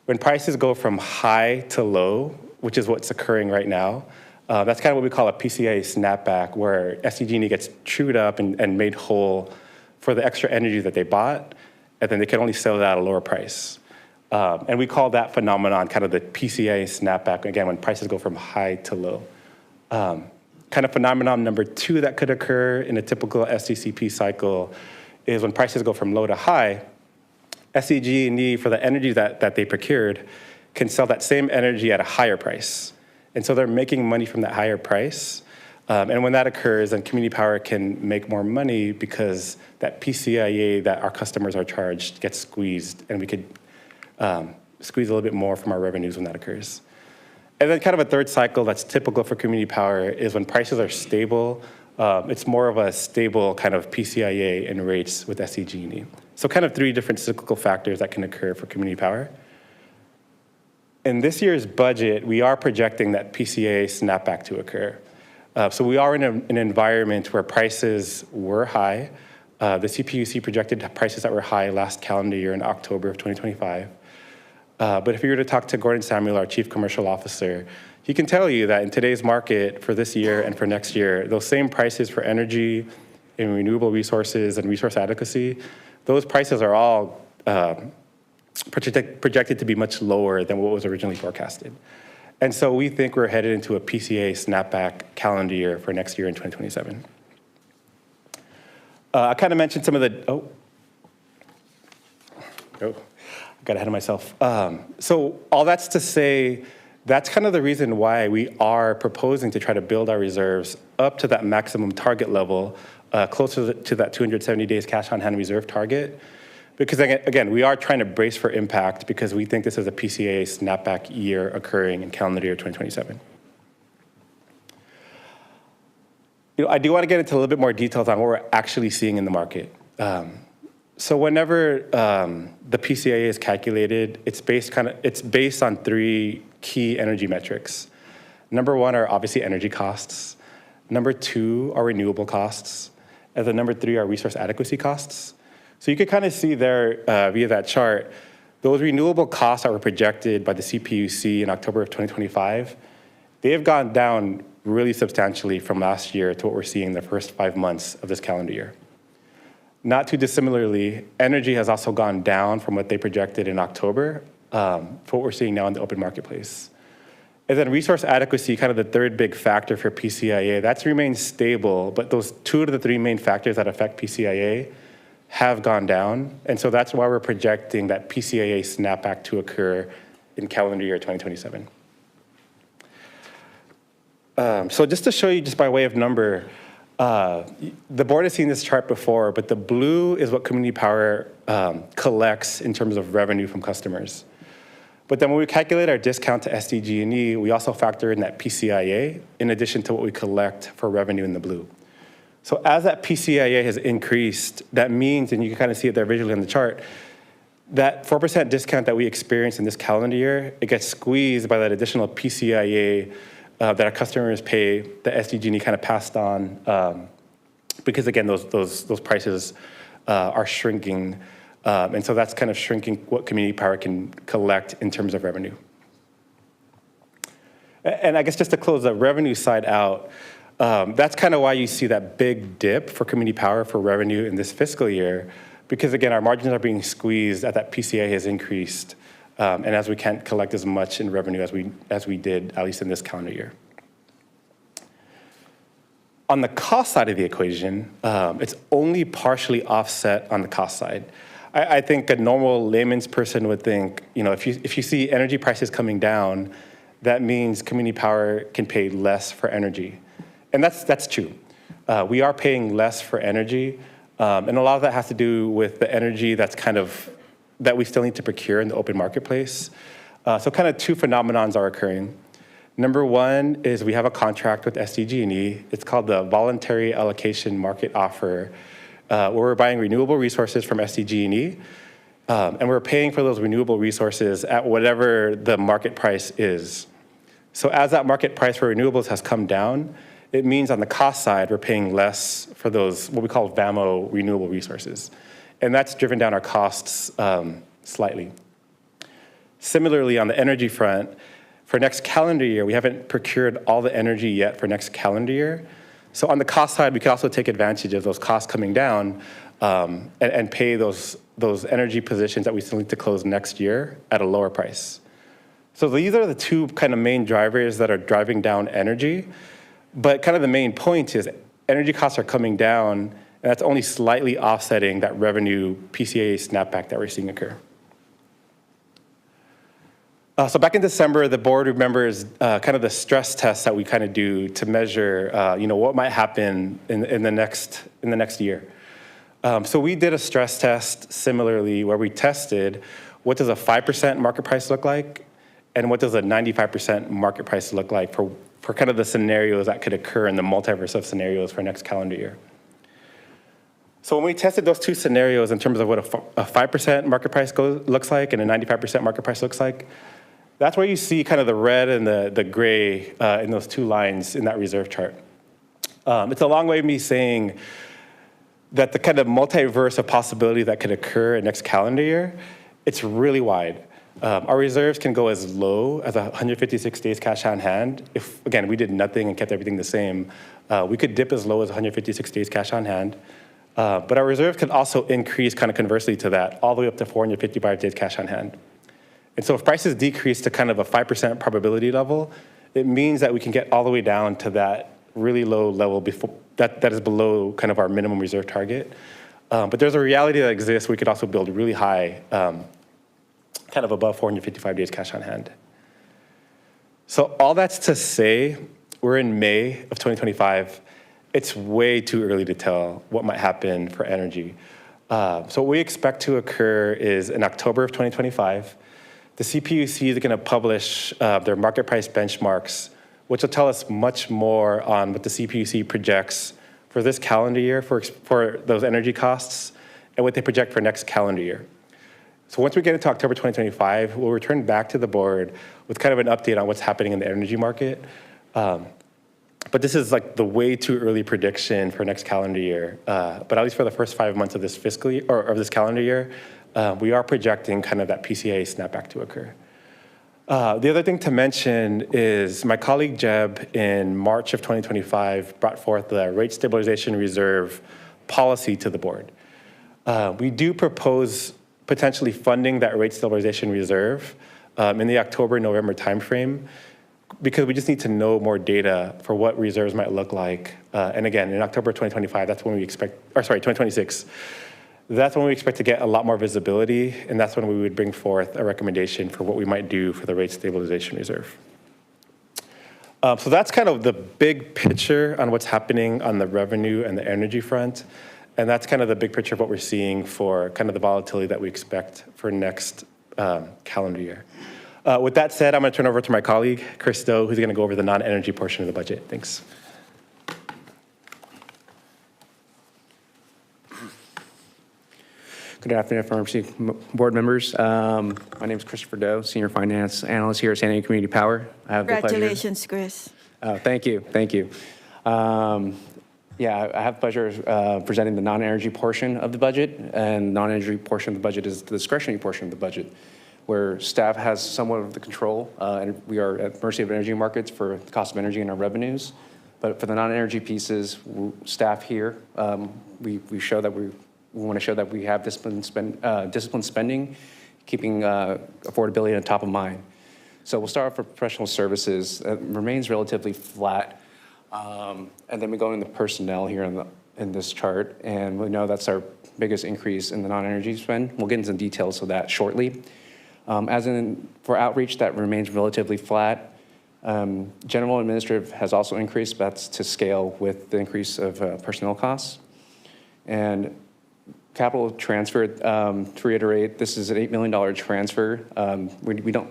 When prices go from high to low, which is what's occurring right now, that's kind of what we call a PCIA snapback, where SCG&E gets chewed up and made whole for the extra energy that they bought, and then they can only sell that at a lower price. And we call that phenomenon kind of the PCIA snapback, again, when prices go from high to low. Kind of phenomenon number two that could occur in a typical SCCP cycle is when prices go from low to high, SCG&E, for the energy that they procured, can sell that same energy at a higher price. And so they're making money from that higher price. And when that occurs, then community power can make more money because that PCIA that our customers are charged gets squeezed, and we could squeeze a little bit more from our revenues when that occurs. And then kind of a third cycle that's typical for community power is when prices are stable. It's more of a stable kind of PCIA and rates with SCG&E. So kind of three different cyclical factors that can occur for community power. In this year's budget, we are projecting that PCIA snapback to occur. So we are in an environment where prices were high. The CPUC projected prices that were high last calendar year in October of 2025. But if you were to talk to Gordon Samuel, our Chief Commercial Officer, he can tell you that in today's market for this year and for next year, those same prices for energy and renewable resources and resource adequacy, those prices are all projected to be much lower than what was originally forecasted. And so we think we're headed into a PCA snapback calendar year for next year in 2027. I kind of mentioned some of the, I got ahead of myself. So all that's to say, that's kind of the reason why we are proposing to try to build our reserves up to that maximum target level, closer to that 270 days cash on hand reserve target. Because again, we are trying to brace for impact because we think this is a PCA snapback year occurring in calendar year 2027. I do want to get into a little bit more details on what we're actually seeing in the market. So whenever the PCIA is calculated, it's based on three key energy metrics. Number one are obviously energy costs. Number two are renewable costs. And then number three are resource adequacy costs. So you can kind of see there via that chart, those renewable costs that were projected by the CPUC in October of 2025, they have gone down really substantially from last year to what we're seeing in the first 5 months of this calendar year. Not too dissimilarly, energy has also gone down from what they projected in October for what we're seeing now in the open marketplace. And then resource adequacy, kind of the third big factor for PCIA, that's remained stable, but those two of the three main factors that affect PCIA have gone down. And so that's why we're projecting that PCIA snapback to occur in calendar year 2027. So just to show you just by way of number, the board has seen this chart before, but the blue is what community power collects in terms of revenue from customers. But then when we calculate our discount to SDG&E, we also factor in that PCIA in addition to what we collect for revenue in the blue. So as that PCIA has increased, that means, and you can kind of see it there visually on the chart, that 4% discount that we experienced in this calendar year, it gets squeezed by that additional PCIA that our customers pay, the SDG&E kind of passed on, because again, those prices are shrinking. And so that's kind of shrinking what community power can collect in terms of revenue. And I guess just to close the revenue side out, that's kind of why you see that big dip for community power for revenue in this fiscal year, because again, our margins are being squeezed as that PCA has increased, and as we can't collect as much in revenue as we did, at least in this calendar year. On the cost side of the equation, it's only partially offset on the cost side. I think a normal layman's person would think, if you see energy prices coming down, that means community power can pay less for energy. And that's true. We are paying less for energy, and a lot of that has to do with the energy that we still need to procure in the open marketplace. So kind of two phenomenons are occurring. Number one is we have a contract with SDG&E. It's called the Voluntary Allocation Market Offer, where we're buying renewable resources from SDG&E, and we're paying for those renewable resources at whatever the market price is. So as that market price for renewables has come down, it means on the cost side, we're paying less for those, what we call VAMO renewable resources. And that's driven down our costs slightly. Similarly, on the energy front, for next calendar year, we haven't procured all the energy yet for next calendar year. So on the cost side, we can also take advantage of those costs coming down and pay those energy positions that we still need to close next year at a lower price. So these are the two kind of main drivers that are driving down energy. But kind of the main point is energy costs are coming down, and that's only slightly offsetting that revenue PCA snapback that we're seeing occur. So back in December, the board remembers kind of the stress tests that we kind of do to measure, what might happen in the next year. So we did a stress test similarly where we tested what does a 5% market price look like, and what does a 95% market price look like for kind of the scenarios that could occur in the multiverse of scenarios for next calendar year. So when we tested those two scenarios in terms of what a 5% market price looks like and a 95% market price looks like, that's where you see kind of the red and the gray in those two lines in that reserve chart. It's a long way of me saying that the kind of multiverse of possibility that could occur in next calendar year, it's really wide. Our reserves can go as low as 156 days cash on hand. If, again, we did nothing and kept everything the same, we could dip as low as 156 days cash on hand. But our reserves could also increase kind of conversely to that, all the way up to 455 days cash on hand. And so if prices decrease to kind of a 5% probability level, it means that we can get all the way down to that really low level that is below kind of our minimum reserve target. But there's a reality that exists. We could also build really high, kind of above 455 days cash on hand. So all that's to say, we're in May of 2025. It's way too early to tell what might happen for energy. So what we expect to occur is in October of 2025, the CPUC is going to publish their market price benchmarks, which will tell us much more on what the CPUC projects for this calendar year for those energy costs and what they project for next calendar year. So once we get into October 2025, we'll return back to the board with kind of an update on what's happening in the energy market. But this is like the way too early prediction for next calendar year. But at least for the first 5 months of this fiscal year, or of this calendar year, we are projecting kind of that PCA snapback to occur. The other thing to mention is my colleague Jeb in March of 2025 brought forth the rate stabilization reserve policy to the board. We do propose potentially funding that rate stabilization reserve in the October-November timeframe, because we just need to know more data for what reserves might look like. And again, in October 2025, that's when we expect, or sorry, 2026, that's when we expect to get a lot more visibility, and that's when we would bring forth a recommendation for what we might do for the rate stabilization reserve. So that's kind of the big picture on what's happening on the revenue and the energy front. And that's kind of the big picture of what we're seeing for kind of the volatility that we expect for next calendar year. With that said, I'm going to turn over to my colleague, Chris Stowe, who's going to go over the non-energy portion of the budget. Thanks. Good afternoon, FRMC board members. My name is Christopher Doe, Senior Finance Analyst here at San Diego Community Power. I have Congratulations, Chris. Thank you, thank you. Yeah, I have the pleasure of presenting the non-energy portion of the budget, and non-energy portion of the budget is the discretionary portion of the budget, where staff has somewhat of the control, and we are at mercy of energy markets for the cost of energy and our revenues. But for the non-energy pieces, staff here, we show that we want to show that we have disciplined spending, keeping affordability on top of mind. So we'll start off with professional services. It remains relatively flat. And then we go into personnel here in this chart, and we know that's our biggest increase in the non-energy spend. We'll get into the details of that shortly. As in for outreach, that remains relatively flat. General administrative has also increased, but that's to scale with the increase of personnel costs. And capital transfer, to reiterate, this is an $8 million transfer.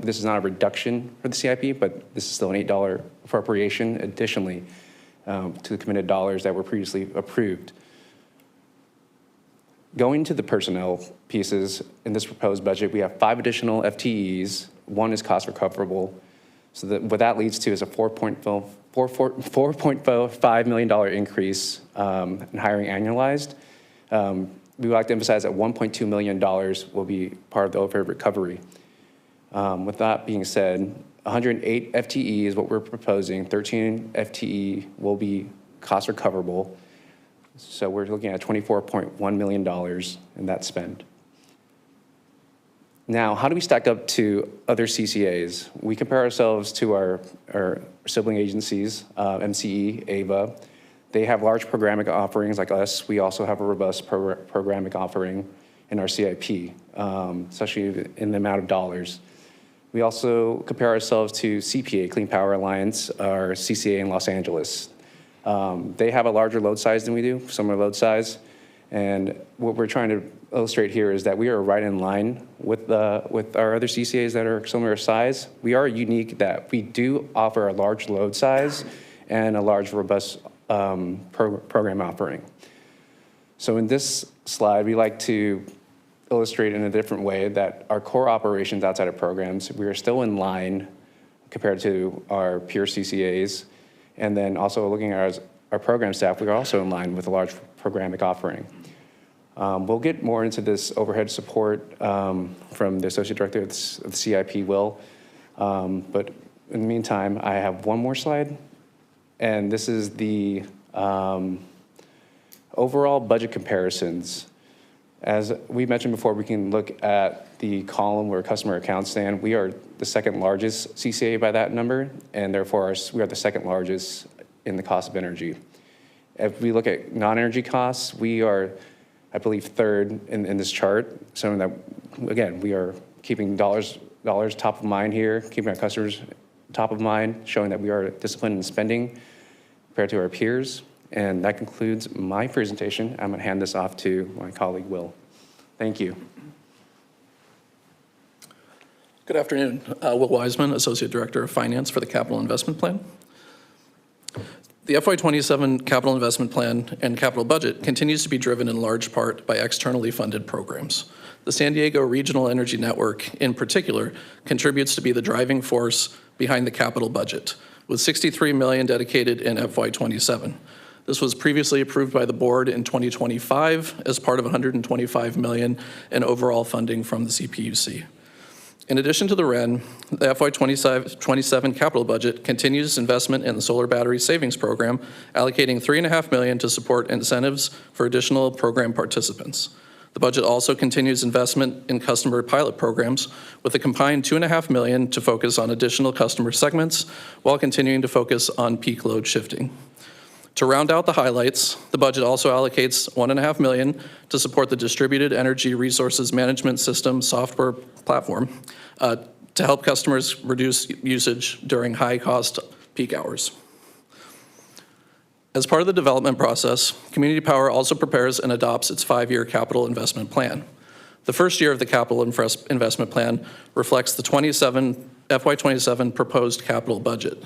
This is not a reduction for the CIP, but this is still an $8 appropriation additionally to the committed dollars that were previously approved. Going to the personnel pieces in this proposed budget, we have 5 additional FTEs. 1 is cost recoverable. So what that leads to is a $4.5 million increase in hiring annualized. We would like to emphasize that $1.2 million will be part of the overhead recovery. With that being said, 108 FTE is what we're proposing. 13 FTE will be cost recoverable. So we're looking at $24.1 million in that spend. Now, how do we stack up to other CCAs? We compare ourselves to our sibling agencies, MCE, AVA. They have large programmatic offerings like us. We also have a robust programmatic offering in our CIP, especially in the amount of dollars. We also compare ourselves to CPA, Clean Power Alliance, our CCA in Los Angeles. They have a larger load size than we do, similar load size. And what we're trying to illustrate here is that we are right in line with our other CCAs that are similar size. We are unique that we do offer a large load size and a large, robust program offering. So in this slide, we like to illustrate in a different way that our core operations outside of programs, we are still in line compared to our peer CCAs. And then also looking at our program staff, we are also in line with a large programmatic offering. We'll get more into this overhead support from the Associate Director of the CIP, Will. But in the meantime, I have one more slide. And this is the overall budget comparisons. As we mentioned before, we can look at the column where customer accounts stand. We are the second largest CCA by that number, and therefore we are the second largest in the cost of energy. If we look at non-energy costs, we are, I believe, third in this chart, showing that, again, we are keeping dollars top of mind here, keeping our customers top of mind, showing that we are disciplined in spending compared to our peers. And that concludes my presentation. I'm going to hand this off to my colleague, Will. Thank you. Good afternoon. Will Wiseman, Associate Director of Finance for the Capital Investment Plan. The FY27 capital investment plan and capital budget continues to be driven in large part by externally funded programs. The San Diego Regional Energy Network, in particular, contributes to be the driving force behind the capital budget, with $63 million dedicated in FY27. This was previously approved by the board in 2025 as part of $125 million in overall funding from the CPUC. In addition to the REN, the FY27 capital budget continues investment in the solar battery savings program, allocating $3.5 million to support incentives for additional program participants. The budget also continues investment in customer pilot programs with a combined $2.5 million to focus on additional customer segments while continuing to focus on peak load shifting. To round out the highlights, the budget also allocates $1.5 million to support the Distributed Energy Resources Management System software platform to help customers reduce usage during high-cost peak hours. As part of the development process, Community Power also prepares and adopts its 5-year capital investment plan. The first year of the capital investment plan reflects the FY27 proposed capital budget.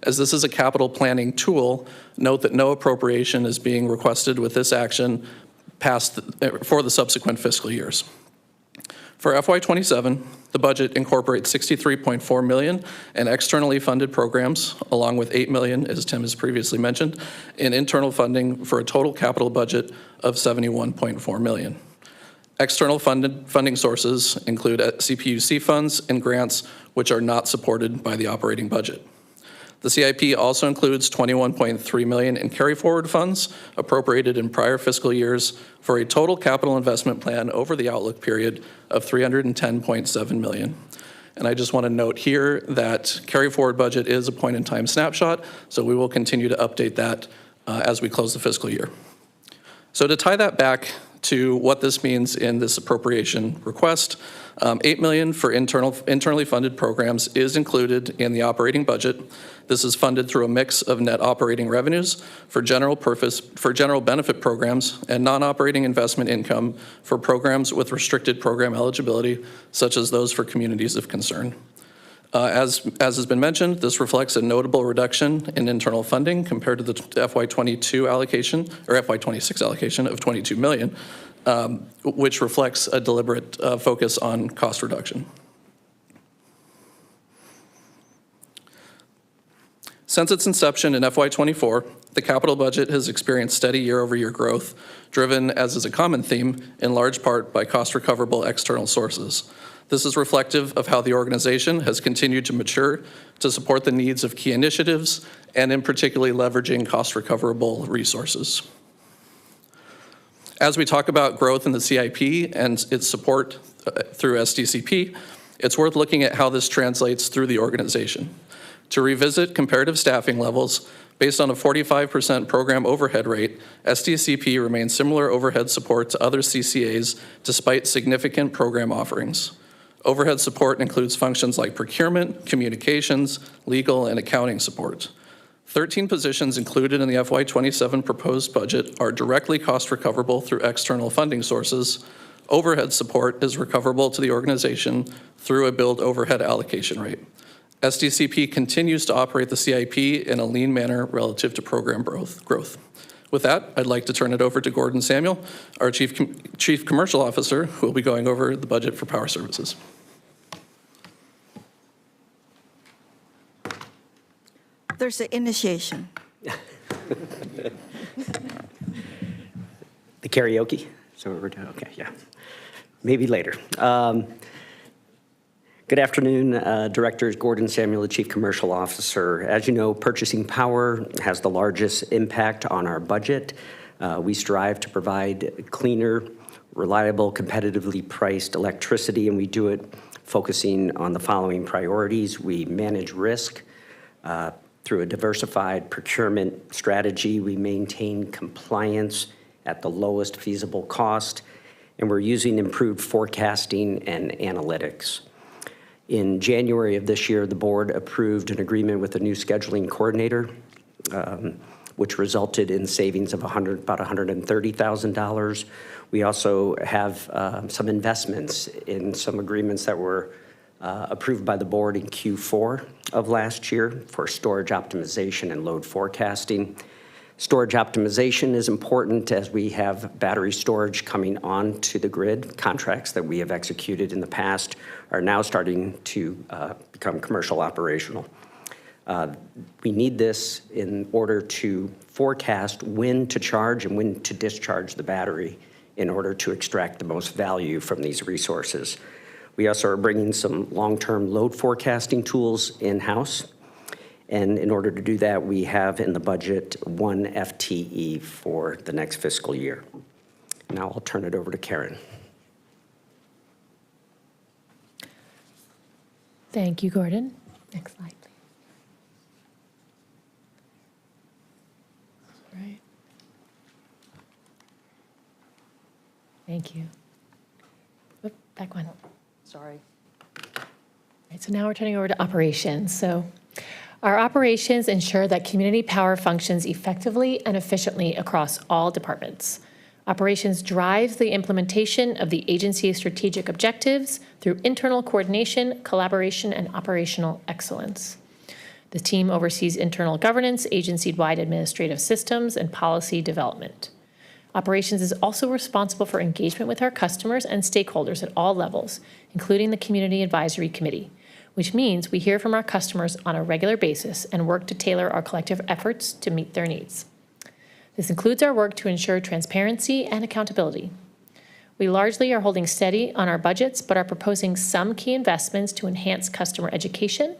As this is a capital planning tool, note that no appropriation is being requested with this action for the subsequent fiscal years. For FY27, the budget incorporates $63.4 million in externally funded programs, along with $8 million, as Tim has previously mentioned, in internal funding for a total capital budget of $71.4 million. External funding sources include CPUC funds and grants, which are not supported by the operating budget. The CIP also includes $21.3 million in carry-forward funds appropriated in prior fiscal years for a total capital investment plan over the outlook period of $310.7 million. And I just want to note here that carry-forward budget is a point-in-time snapshot, so we will continue to update that as we close the fiscal year. So to tie that back to what this means in this appropriation request, $8 million for internally funded programs is included in the operating budget. This is funded through a mix of net operating revenues for general benefit programs and non-operating investment income for programs with restricted program eligibility, such as those for communities of concern. As has been mentioned, this reflects a notable reduction in internal funding compared to the FY22 allocation, or FY26 allocation of $22 million, which reflects a deliberate focus on cost reduction. Since its inception in FY24, the capital budget has experienced steady year-over-year growth, driven, as is a common theme, in large part by cost-recoverable external sources. This is reflective of how the organization has continued to mature to support the needs of key initiatives, and in particularly leveraging cost-recoverable resources. As we talk about growth in the CIP and its support through SDCP, it's worth looking at how this translates through the organization. To revisit comparative staffing levels, based on a 45% program overhead rate, SDCP remains similar overhead support to other CCAs despite significant program offerings. Overhead support includes functions like procurement, communications, legal, and accounting support. 13 positions included in the FY27 proposed budget are directly cost recoverable through external funding sources. Overhead support is recoverable to the organization through a billed overhead allocation rate. SDCP continues to operate the CIP in a lean manner relative to program growth. With that, I'd like to turn it over to Gordon Samuel, our Chief Commercial Officer, who will be going over the budget for power services. There's an initiation. The karaoke? So we're doing, okay, yeah. Maybe later. Good afternoon, Directors. Gordon Samuel, the Chief Commercial Officer. As you know, purchasing power has the largest impact on our budget. We strive to provide cleaner, reliable, competitively priced electricity, and we do it focusing on the following priorities. We manage risk through a diversified procurement strategy. We maintain compliance at the lowest feasible cost, and we're using improved forecasting and analytics. In January of this year, the board approved an agreement with a new scheduling coordinator, which resulted in savings of about $130,000. We also have some investments in some agreements that were approved by the board in Q4 of last year for storage optimization and load forecasting. Storage optimization is important as we have battery storage coming on to the grid. Contracts that we have executed in the past are now starting to become commercial operational. We need this in order to forecast when to charge and when to discharge the battery in order to extract the most value from these resources. We also are bringing some long-term load forecasting tools in-house. And in order to do that, we have in the budget 1 FTE for the next fiscal year. Now I'll turn it over to Karen. Thank you, Gordon. Next slide, please. All right. Thank you. Oop, back one. Sorry. All right, so now we're turning over to operations. So our operations ensure that community power functions effectively and efficiently across all departments. Operations drives the implementation of the agency's strategic objectives through internal coordination, collaboration, and operational excellence. The team oversees internal governance, agency-wide administrative systems, and policy development. Operations is also responsible for engagement with our customers and stakeholders at all levels, including the Community Advisory Committee, which means we hear from our customers on a regular basis and work to tailor our collective efforts to meet their needs. This includes our work to ensure transparency and accountability. We largely are holding steady on our budgets, but are proposing some key investments to enhance customer education,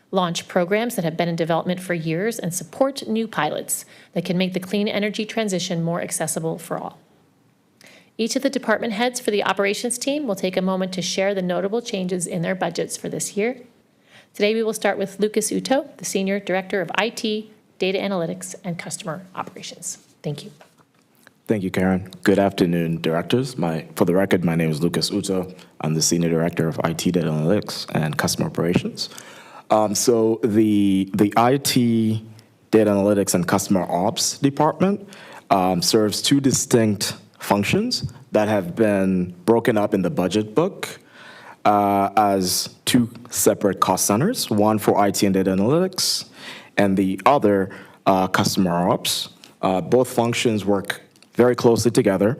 launch programs that have been in development for years, and support new pilots that can make the clean energy transition more accessible for all. Each of the department heads for the operations team will take a moment to share the notable changes in their budgets for this year. Today, we will start with Lucas Uto, the Senior Director of IT, Data Analytics, and Customer Operations. Thank you. Thank you, Karen. Good afternoon, directors. For the record, my name is Lucas Uto. I'm the Senior Director of IT, Data Analytics, and Customer Operations. So the IT, Data Analytics, and Customer Ops department serves two distinct functions that have been broken up in the budget book as two separate cost centers, one for IT and Data Analytics, and the other Customer Ops. Both functions work very closely together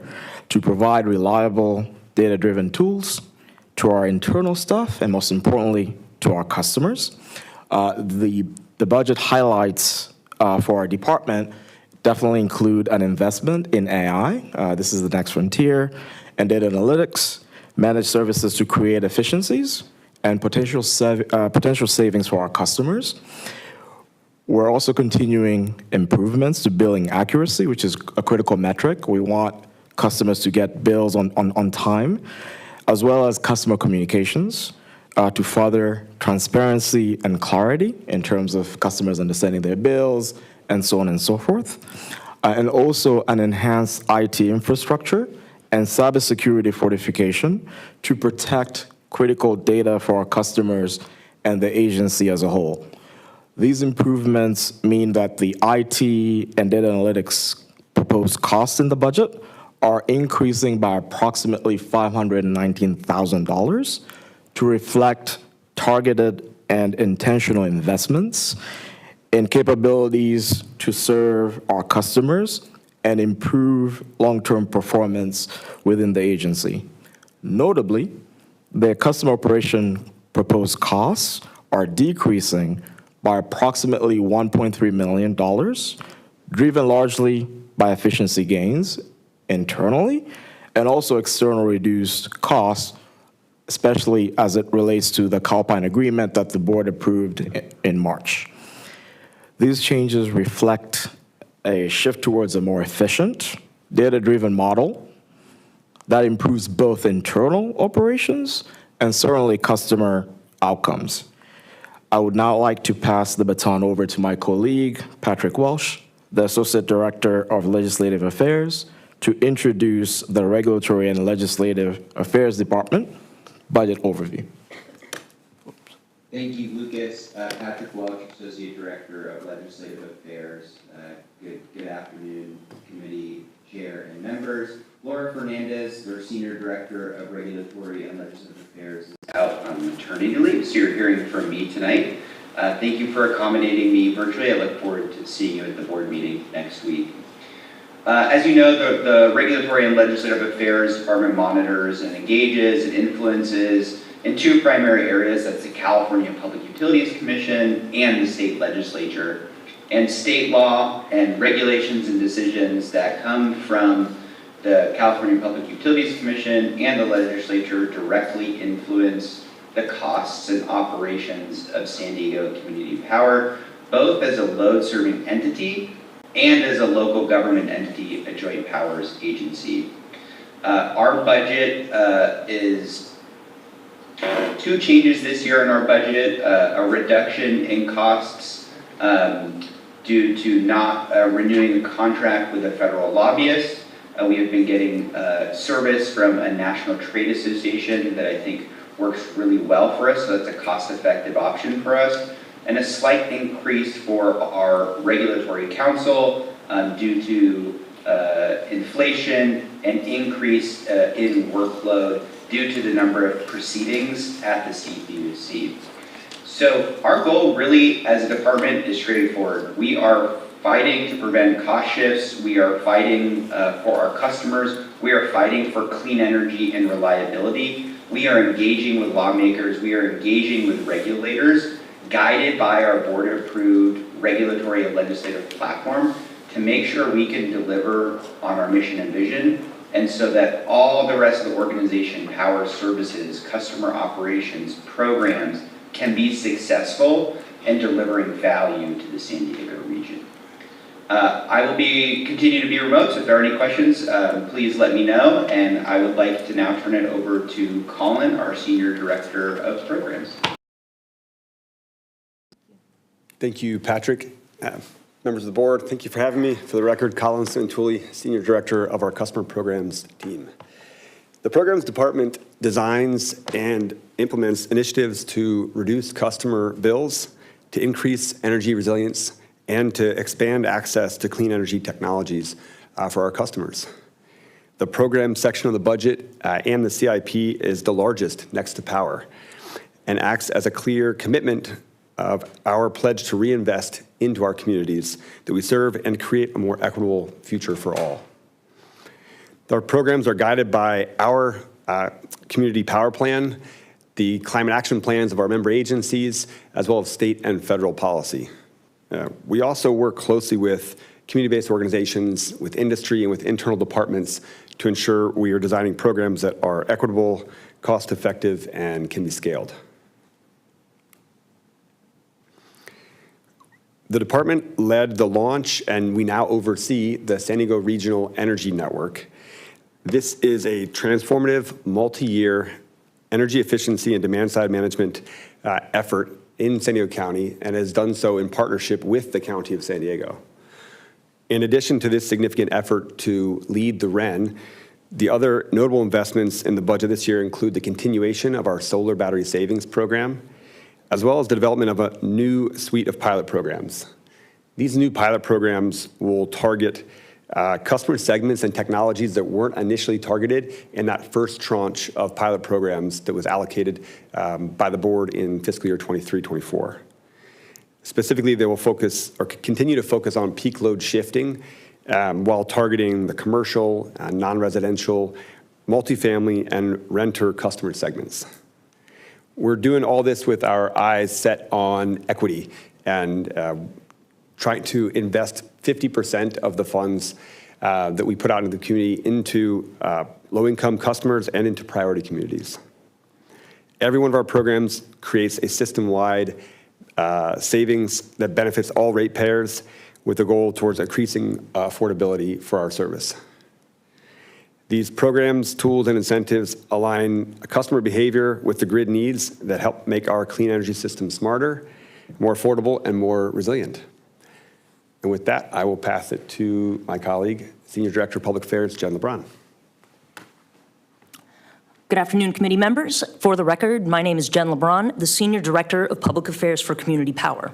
to provide reliable data-driven tools to our internal staff and, most importantly, to our customers. The budget highlights for our department definitely include an investment in AI. This is the next frontier, and data analytics, managed services to create efficiencies and potential savings for our customers. We're also continuing improvements to billing accuracy, which is a critical metric. We want customers to get bills on time, as well as customer communications to further transparency and clarity in terms of customers understanding their bills and so on and so forth. And also an enhanced IT infrastructure and cybersecurity fortification to protect critical data for our customers and the agency as a whole. These improvements mean that the IT and data analytics proposed costs in the budget are increasing by approximately $519,000 to reflect targeted and intentional investments in capabilities to serve our customers and improve long-term performance within the agency. Notably, the customer operation proposed costs are decreasing by approximately $1.3 million, driven largely by efficiency gains internally and also external reduced costs, especially as it relates to the Calpine agreement that the board approved in March. These changes reflect a shift towards a more efficient, data-driven model that improves both internal operations and certainly customer outcomes. I would now like to pass the baton over to my colleague, Patrick Welsh, the Associate Director of Legislative Affairs, to introduce the Regulatory and Legislative Affairs Department budget overview. Thank you, Lucas. Patrick Welch, Associate Director of Legislative Affairs. Good afternoon, committee chair and members. Laura Fernandez, their Senior Director of Regulatory and Legislative Affairs, is out on on maternity leave, so you're hearing from me tonight. Thank you for accommodating me virtually. I look forward to seeing you at the board meeting next week. As you know, the Regulatory and Legislative Affairs Department monitors and engages and influences in two primary areas. That's the California Public Utilities Commission and the state legislature. And state law and regulations and decisions that come from the California Public Utilities Commission and the legislature directly influence the costs and operations of San Diego Community Power, both as a load-serving entity and as a local government entity, a joint powers agency. Our budget is two changes this year in our budget, a reduction in costs due to not renewing the contract with a federal lobbyist. We have been getting service from a national trade association that I think works really well for us, so that's a cost-effective option for us. And a slight increase for our regulatory council due to inflation and increase in workload due to the number of proceedings at the CPUC. So our goal really as a department is straightforward. We are fighting to prevent cost shifts. We are fighting for our customers. We are fighting for clean energy and reliability. We are engaging with lawmakers. We are engaging with regulators, guided by our board-approved regulatory and legislative platform to make sure we can deliver on our mission and vision, and so that all the rest of the organization, power services, customer operations, programs, can be successful in delivering value to the San Diego region. I will continue to be remote, so if there are any questions, please let me know, and I would like to now turn it over to Colin, our Senior Director of Programs. Thank you, Patrick. Members of the board, thank you for having me. For the record, Colin Santulli, Senior Director of our Customer Programs team. The Programs Department designs and implements initiatives to reduce customer bills, to increase energy resilience, and to expand access to clean energy technologies for our customers. The program section of the budget and the CIP is the largest next to power and acts as a clear commitment of our pledge to reinvest into our communities that we serve and create a more equitable future for all. Our programs are guided by our community power plan, the climate action plans of our member agencies, as well as state and federal policy. We also work closely with community-based organizations, with industry, and with internal departments to ensure we are designing programs that are equitable, cost-effective, and can be scaled. The department led the launch, and we now oversee the San Diego Regional Energy Network. This is a transformative, multi-year energy efficiency and demand-side management effort in San Diego County, and has done so in partnership with the County of San Diego. In addition to this significant effort to lead the REN, the other notable investments in the budget this year include the continuation of our solar battery savings program, as well as the development of a new suite of pilot programs. These new pilot programs will target customer segments and technologies that weren't initially targeted in that first tranche of pilot programs that was allocated by the board in fiscal year 23-24. Specifically, they will focus or continue to focus on peak load shifting while targeting the commercial, non-residential, multifamily, and renter customer segments. We're doing all this with our eyes set on equity and trying to invest 50% of the funds that we put out into the community into low-income customers and into priority communities. Every one of our programs creates a system-wide savings that benefits all ratepayers with a goal towards increasing affordability for our service. These programs, tools, and incentives align customer behavior with the grid needs that help make our clean energy system smarter, more affordable, and more resilient. And with that, I will pass it to my colleague, Senior Director of Public Affairs, Jen LeBron. Good afternoon, committee members. For the record, my name is Jen LeBron, the Senior Director of Public Affairs for Community Power.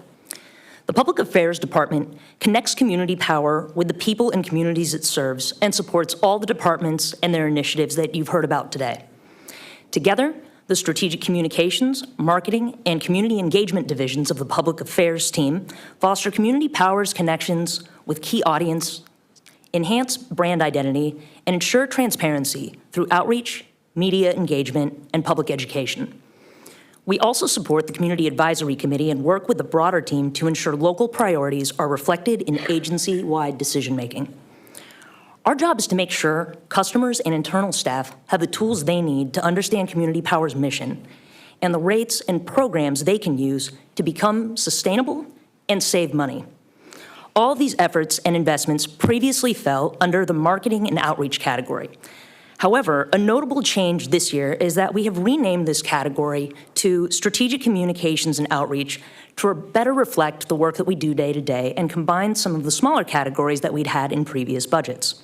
The Public Affairs Department connects community power with the people and communities it serves and supports all the departments and their initiatives that you've heard about today. Together, The Strategic Communications, Marketing, and Community Engagement divisions of the Public Affairs team foster community power's connections with key audience, enhance brand identity, and ensure transparency through outreach, media engagement, and public education. We also support the Community Advisory Committee and work with the broader team to ensure local priorities are reflected in agency-wide decision-making. Our job is to make sure customers and internal staff have the tools they need to understand Community Power's mission and the rates and programs they can use to become sustainable and save money. All of these efforts and investments previously fell under the marketing and outreach category. However, a notable change this year is that we have renamed this category to Strategic Communications and Outreach to better reflect the work that we do day to day and combine some of the smaller categories that we'd had in previous budgets.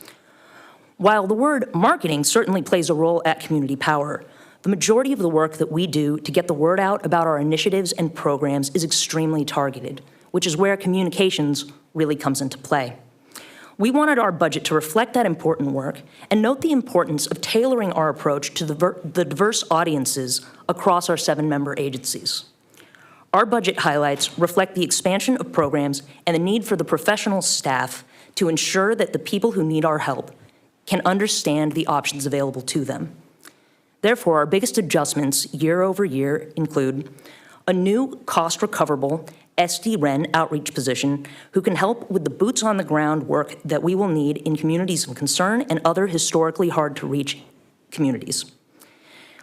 While the word marketing certainly plays a role at Community Power, the majority of the work that we do to get the word out about our initiatives and programs is extremely targeted, which is where communications really comes into play. We wanted our budget to reflect that important work and note the importance of tailoring our approach to the diverse audiences across our 7-member agencies. Our budget highlights reflect the expansion of programs and the need for the professional staff to ensure that the people who need our help can understand the options available to them. Therefore, our biggest adjustments year over year include a new cost recoverable SD-REN outreach position who can help with the boots on the ground work that we will need in communities of concern and other historically hard to reach communities.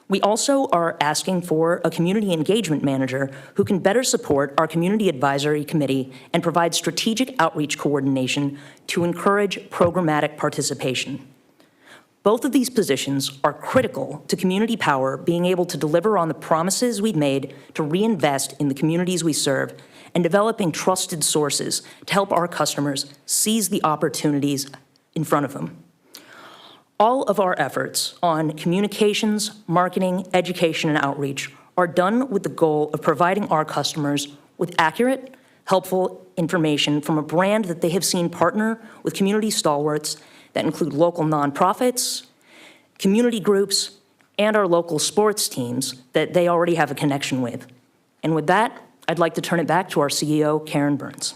We also are asking for a community engagement manager who can better support our community advisory committee and provide strategic outreach coordination to encourage programmatic participation. Both of these positions are critical to Community Power being able to deliver on the promises we've made to reinvest in the communities we serve and developing trusted sources to help our customers seize the opportunities in front of them. All of our efforts on communications, marketing, education, and outreach are done with the goal of providing our customers with accurate, helpful information from a brand that they have seen partner with community stalwarts that include local nonprofits, community groups, and our local sports teams that they already have a connection with. And with that, I'd like to turn it back to our CEO, Karen Burns.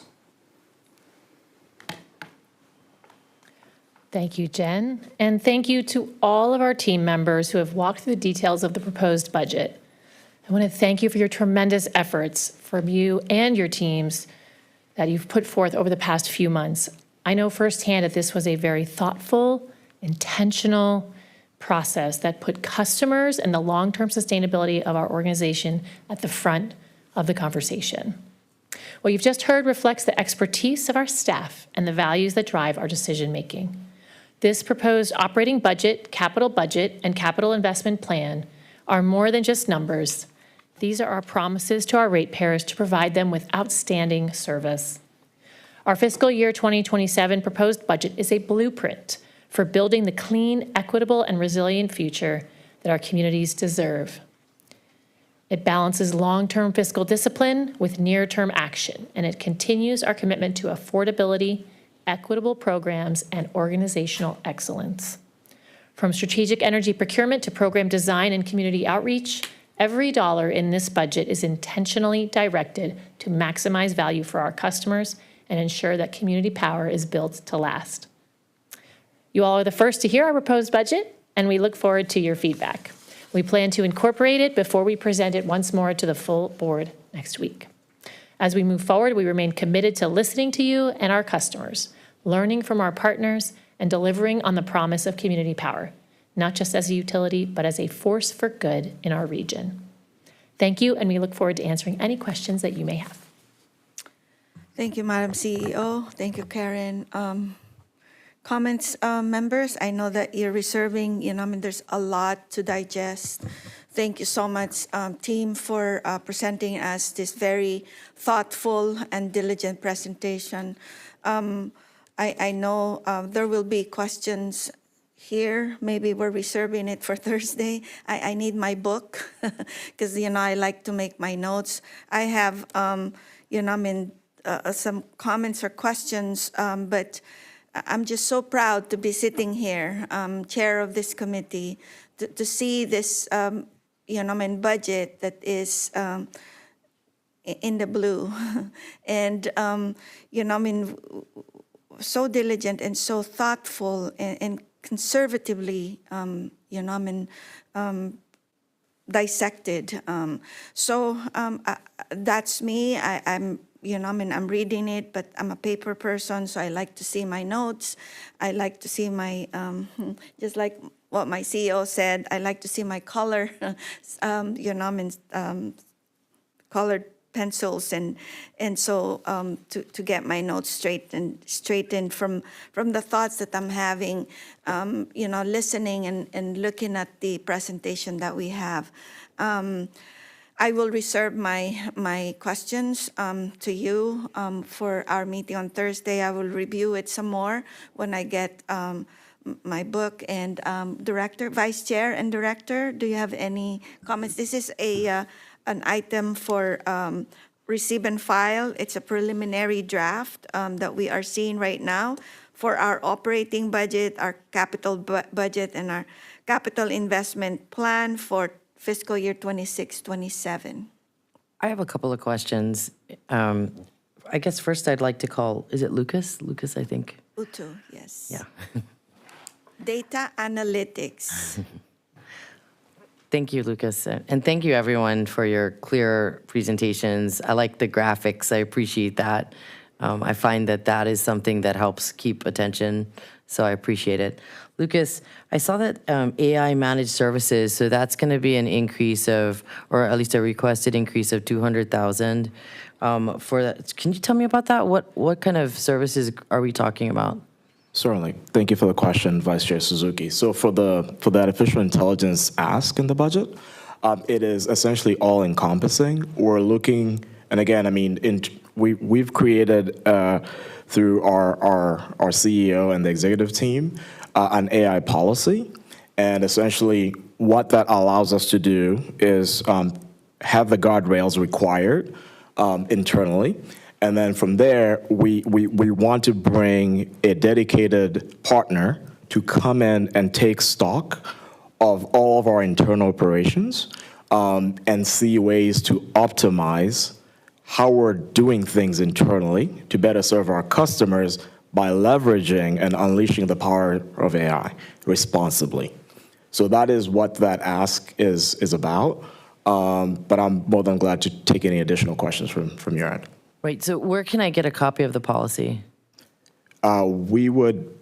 Thank you, Jen. And thank you to all of our team members who have walked through the details of the proposed budget. I want to thank you for your tremendous efforts from you and your teams that you've put forth over the past few months. I know firsthand that this was a very thoughtful, intentional process that put customers and the long-term sustainability of our organization at the front of the conversation. What you've just heard reflects the expertise of our staff and the values that drive our decision-making. This proposed operating budget, and capital investment plan are more than just numbers. These are our promises to our ratepayers to provide them with outstanding service. Our fiscal year 2027 proposed budget is a blueprint for building the clean, equitable, and resilient future that our communities deserve. It balances long-term fiscal discipline with near-term action, and it continues our commitment to affordability, equitable programs, and organizational excellence. From strategic energy procurement to program design and community outreach, every dollar in this budget is intentionally directed to maximize value for our customers and ensure that Community Power is built to last. You all are the first to hear our proposed budget, and we look forward to your feedback. We plan to incorporate it before we present it once more to the full board next week. As we move forward, we remain committed to listening to you and our customers, learning from our partners, and delivering on the promise of Community Power, not just as a utility, but as a force for good in our region. Thank you, and we look forward to answering any questions that you may have. Thank you, Madam CEO. Thank you, Karen. Comments, members? I know that you're reserving, there's a lot to digest. Thank you so much, team, for presenting us this very thoughtful and diligent presentation. I know there will be questions here. Maybe we're reserving it for Thursday. I need my book because, I like to make my notes. I have, some comments or questions, but I'm just so proud to be sitting here, chair of this committee, to see this, budget that is in the blue. And, so diligent and so thoughtful and conservatively, dissected. That's me. I'm reading it, but I'm a paper person, so I like to see my notes. I like to see my, just like what my CEO said, I like to see my color, colored pencils, and so to get my notes straightened from the thoughts that I'm having, listening and looking at the presentation that we have. I will reserve my questions to you for our meeting on Thursday. I will review it some more when I get my book. And Vice Chair and Director, do you have any comments? This is an item for receive and file. It's a preliminary draft that we are seeing right now for our operating budget, our capital budget, and our capital investment plan for fiscal year 26-27. I have a couple of questions. I guess first I'd like to call, is it Lucas? Lucas, I think. Utu, yes. Yeah. Data analytics. Thank you, Lucas. And thank you, everyone, for your clear presentations. I like the graphics. I appreciate that. I find that is something that helps keep attention, so I appreciate it. Lucas, I saw that AI managed services, so that's going to be an increase of, or at least a requested increase of 200,000 for that. Can you tell me about that? What kind of services are we talking about? Certainly. Thank you for the question, Vice Chair Suzuki. So for the artificial intelligence ask in the budget, it is essentially all encompassing. We're looking, and again, I mean, we've created through our CEO and the executive team an AI policy, and essentially what that allows us to do is have the guardrails required internally. And then from there, we want to bring a dedicated partner to come in and take stock of all of our internal operations and see ways to optimize how we're doing things internally to better serve our customers by leveraging and unleashing the power of AI responsibly. So that is what that ask is about. But I'm more than glad to take any additional questions from your end. Right, so where can I get a copy of the policy? We would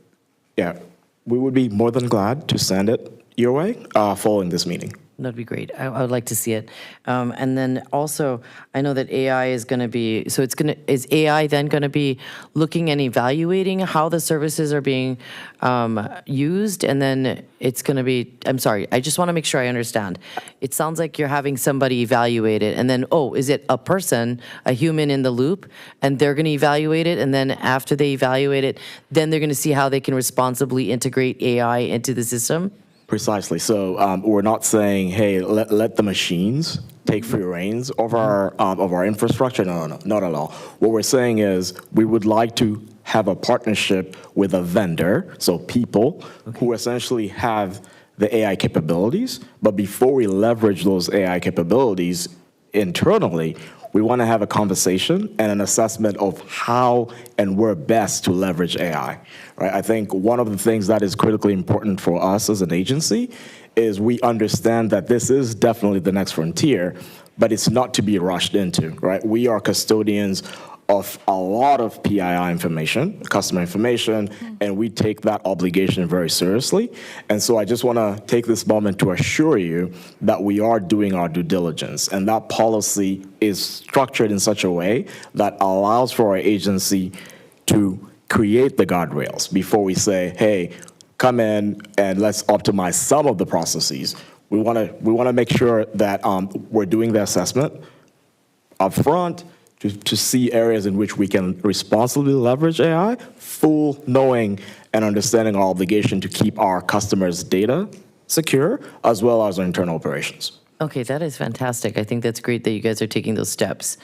be more than glad to send it your way following this meeting. That'd be great. I would like to see it. And then also, I know that AI is going to be, so is AI then going to be looking and evaluating how the services are being used? And then it's going to be, I'm sorry, I just want to make sure I understand. It sounds like you're having somebody evaluate it. And then, is it a person, a human in the loop? And they're going to evaluate it. And then after they evaluate it, then they're going to see how they can responsibly integrate AI into the system? Precisely. So we're not saying, hey, let the machines take free reins of our infrastructure. No, not at all. What we're saying is we would like to have a partnership with a vendor, so people who essentially have the AI capabilities. But before we leverage those AI capabilities internally, we want to have a conversation and an assessment of how and where best to leverage AI. Right? I think one of the things that is critically important for us as an agency is we understand that this is definitely the next frontier, but it's not to be rushed into. Right? We are custodians of a lot of PII information, customer information, and we take that obligation very seriously. And so I just want to take this moment to assure you that we are doing our due diligence, and that policy is structured in such a way that allows for our agency to create the guardrails before we say, hey, come in and let's optimize some of the processes. We want to make sure that we're doing the assessment up front, to see areas in which we can responsibly leverage AI, full knowing and understanding our obligation to keep our customers' data secure, as well as our internal operations. Okay, that is fantastic. I think that's great that you guys are taking those steps.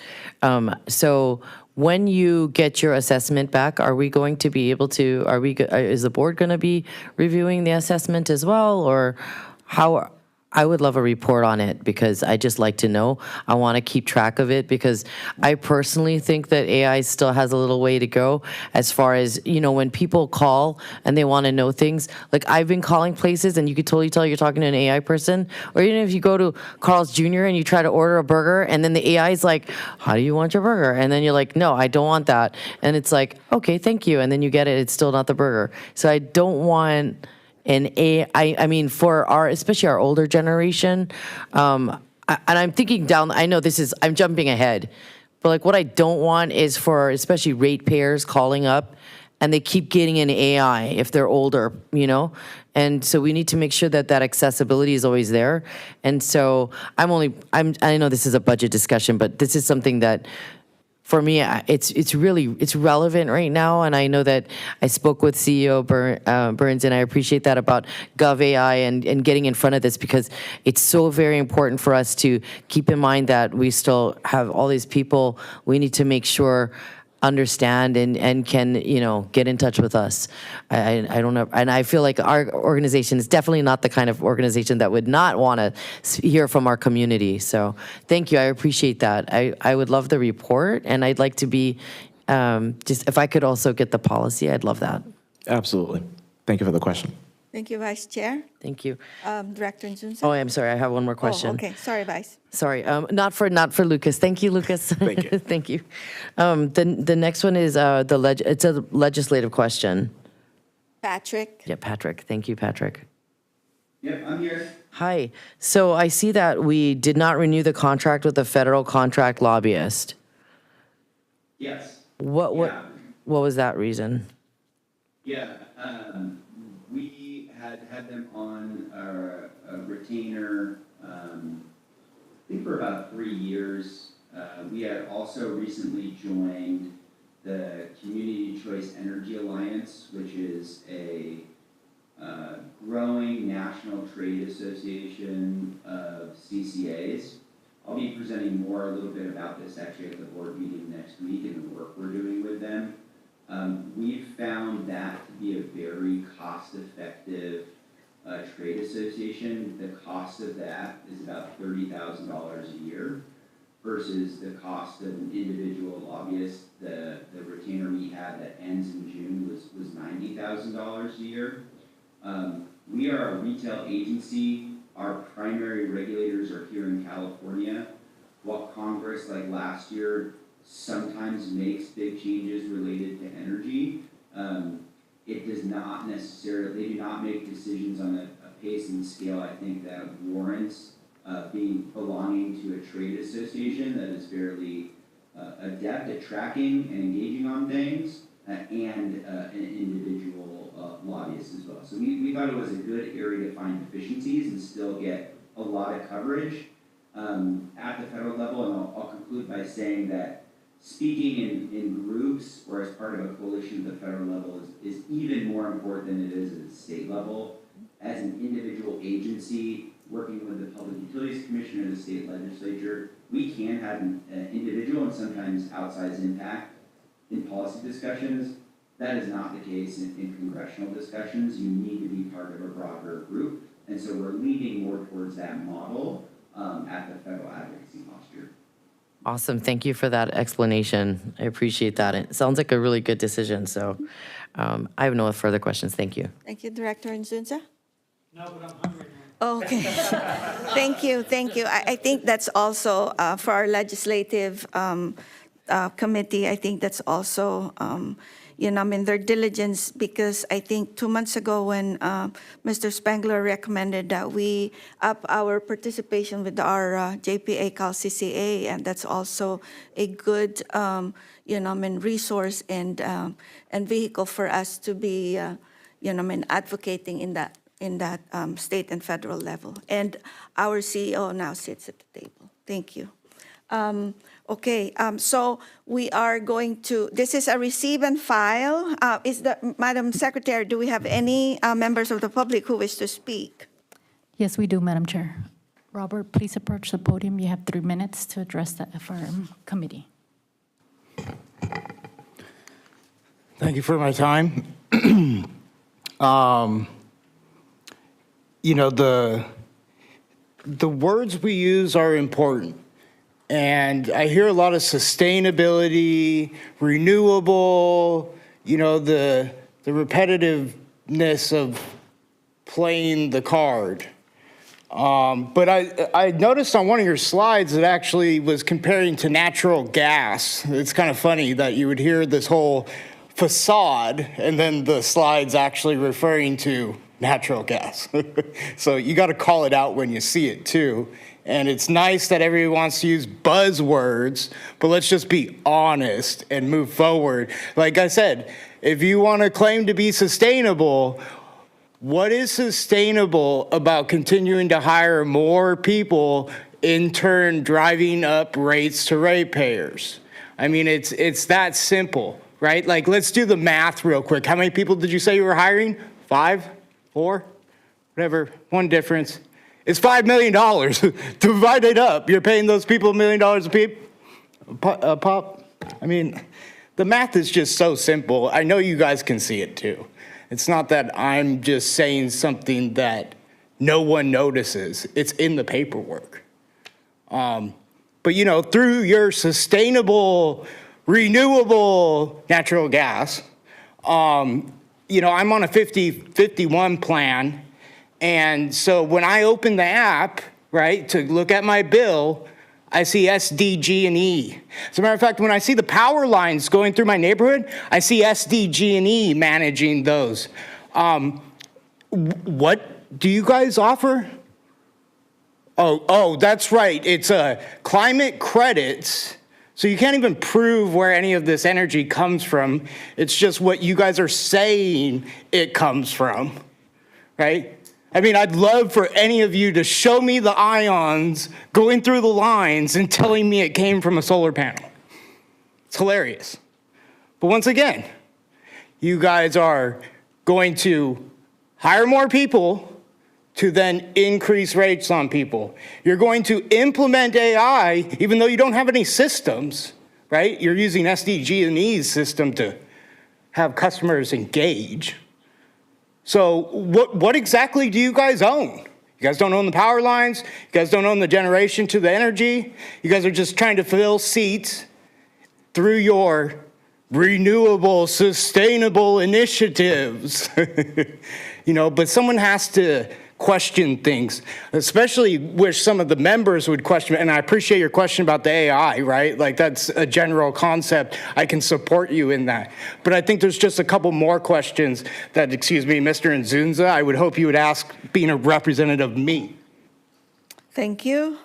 So when you get your assessment back, are we going to be able to, is the board going to be reviewing the assessment as well? Or how I would love a report on it because I just like to know. I want to keep track of it because I personally think that AI still has a little way to go as far as, when people call and they want to know things. Like I've been calling places and you could totally tell you're talking to an AI person. Or even if you go to Carl's Jr. and you try to order a burger and then the AI is like, how do you want your burger? And then you're like, no, I don't want that. And it's like, okay, thank you. And then you get it, it's still not the burger. So I don't want... And I mean, for especially our older generation, and I'm thinking down, I know I'm jumping ahead, but like what I don't want is for especially ratepayers calling up and they keep getting an AI if they're older, And so we need to make sure that that accessibility is always there. And so I know this is a budget discussion, but this is something that, for me, it's relevant right now, and I know that I spoke with CEO Burns, and I appreciate that about GovAI and getting in front of this because it's so very important for us to keep in mind that we still have all these people we need to make sure understand and can get in touch with us. I don't know, and I feel like our organization is definitely not the kind of organization that would not want to hear from our community. So thank you, I appreciate that. I would love the report, and I'd like to be just if I could also get the policy, I'd love that. Absolutely. Thank you for the question. Thank you, Vice Chair. Thank you. Director Nzunza? Oh, I'm sorry, I have one more question. Oh, okay. Sorry, Vice. Sorry, not for Lucas. Thank you, Lucas. Thank you. Thank you. The next one is it's a legislative question. Patrick? Yeah, Patrick. Thank you, Patrick. Yep, I'm here. Hi. So I see that we did not renew the contract with the federal contract lobbyist. Yes. What was that reason? Yeah, we had them on a retainer, I think for about 3 years. We had also recently joined the Community Choice Energy Alliance, which is a growing national trade association of CCAs. I'll be presenting a little bit about this actually at the board meeting next week and the work we're doing with them. We've found that to be a very cost-effective trade association. The cost of that is about $30,000 a year versus the cost of an individual lobbyist. The retainer we had that ends in June was $90,000 a year. We are a retail agency. Our primary regulators are here in California. What Congress, like last year, sometimes makes big changes related to energy. It does not necessarily, they do not make decisions on a pace and scale, I think, that warrants belonging to a trade association that is fairly adept at tracking and engaging on things, and an individual lobbyist as well. So we thought it was a good area to find efficiencies and still get a lot of coverage at the federal level. And I'll conclude by saying that speaking in groups or as part of a coalition at the federal level is even more important than it is at the state level. As an individual agency working with the Public Utilities Commission or the state legislature, we can have an individual and sometimes outsized impact in policy discussions. That is not the case in congressional discussions. You need to be part of a broader group. And so we're leaning more towards that model at the federal advocacy posture. Awesome. Thank you for that explanation. I appreciate that. It sounds like a really good decision. So I have no further questions. Thank you. Thank you, Director Nzunza. No, but I'm hungry now. Oh, okay. Thank you. I think that's also for our legislative committee. I think that's also, their diligence, because I think 2 months ago when Mr. Spengler recommended that we up our participation with our JPA CalCCA, and that's also a good, resource and vehicle for us to be, advocating in that state and federal level. And our CEO now sits at the table. Thank you. So we are going to, this is a receive and file. Madam Secretary, do we have any members of the public who wish to speak? Yes, we do, Madam Chair. Robert, please approach the podium. You have 3 minutes to address the FRM committee. Thank you for my time. the words we use are important. And I hear a lot of sustainability, renewable, you know, the repetitiveness of playing the card. But I noticed on one of your slides it actually was comparing to natural gas. It's kind of funny that you would hear this whole facade and then the slides actually referring to natural gas. So you got to call it out when you see it too. And it's nice that everybody wants to use buzzwords, but let's just be honest and move forward. Like I said, if you want to claim to be sustainable, what is sustainable about continuing to hire more people, in turn driving up rates to ratepayers? I mean, it's that simple, right? Like, let's do the math real quick. How many people did you say you were hiring? 5, 4, whatever, one difference. It's $5 million. Divide it up. You're paying those people $1 million a pop. I mean, the math is just so simple. I know you guys can see it too. It's not that I'm just saying something that no one notices. It's in the paperwork. But you know, through your sustainable, renewable natural gas, you know, I'm on a 50-51 plan. And so when I open the app, right, to look at my bill, I see SD, G, and E. As a matter of fact, when I see the power lines going through my neighborhood, I see SD, G, and E managing those. What do you guys offer? Oh, that's right. It's climate credits. So you can't even prove where any of this energy comes from. It's just what you guys are saying it comes from, right? I mean, I'd love for any of you to show me the ions going through the lines and telling me it came from a solar panel. It's hilarious. But once again, you guys are going to hire more people to then increase rates on people. You're going to implement AI, even though you don't have any systems, right? You're using SDG&E's system to have customers engage. So what exactly do you guys own? You guys don't own the power lines. You guys don't own the generation to the energy. You guys are just trying to fill seats through your renewable, sustainable initiatives. You know, but someone has to question things, especially wish some of the members would question, and I appreciate your question about the AI, right? Like, that's a general concept. I can support you in that. But I think there's just a couple more questions that, excuse me, Mr. Nzunza, I would hope you would ask being a representative of me. Thank you.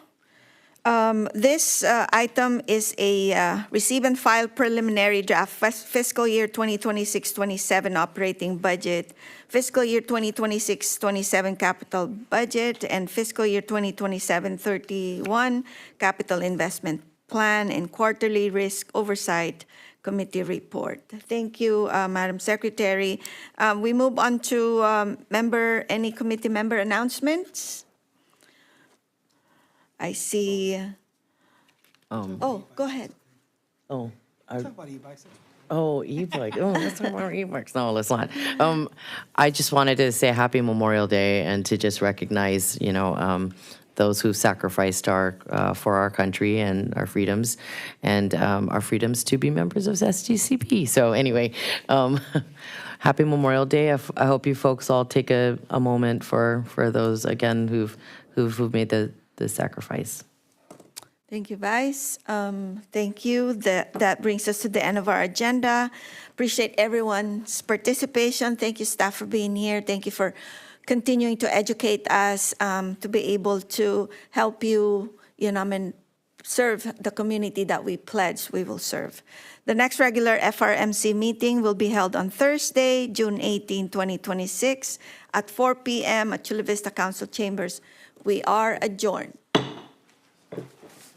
This item is a receive and file preliminary draft fiscal year 2026-27 operating budget, fiscal year 2026-27 capital budget, and fiscal year 2027-31 capital investment plan and quarterly risk oversight committee report. Thank you, Madam Secretary. We move on to any committee member announcements. I see. Oh, go ahead. Oh, Talk about e-bikes. e-bike. Oh, let's talk about e-bikes. No, let's not. I just wanted to say Happy Memorial Day and to just recognize, you know, those who sacrificed for our country and our freedoms to be members of SGCP. So anyway, Happy Memorial Day. I hope you folks all take a moment for those again who've made the sacrifice. Thank you, Vice. Thank you. That brings us to the end of our agenda. Appreciate everyone's participation. Thank you, staff, for being here. Thank you for continuing to educate us to be able to help you, and serve the community that we pledged we will serve. The next regular FRMC meeting will be held on Thursday, June 18, 2026 at 4 p.m. at Chula Vista Council Chambers. We are adjourned.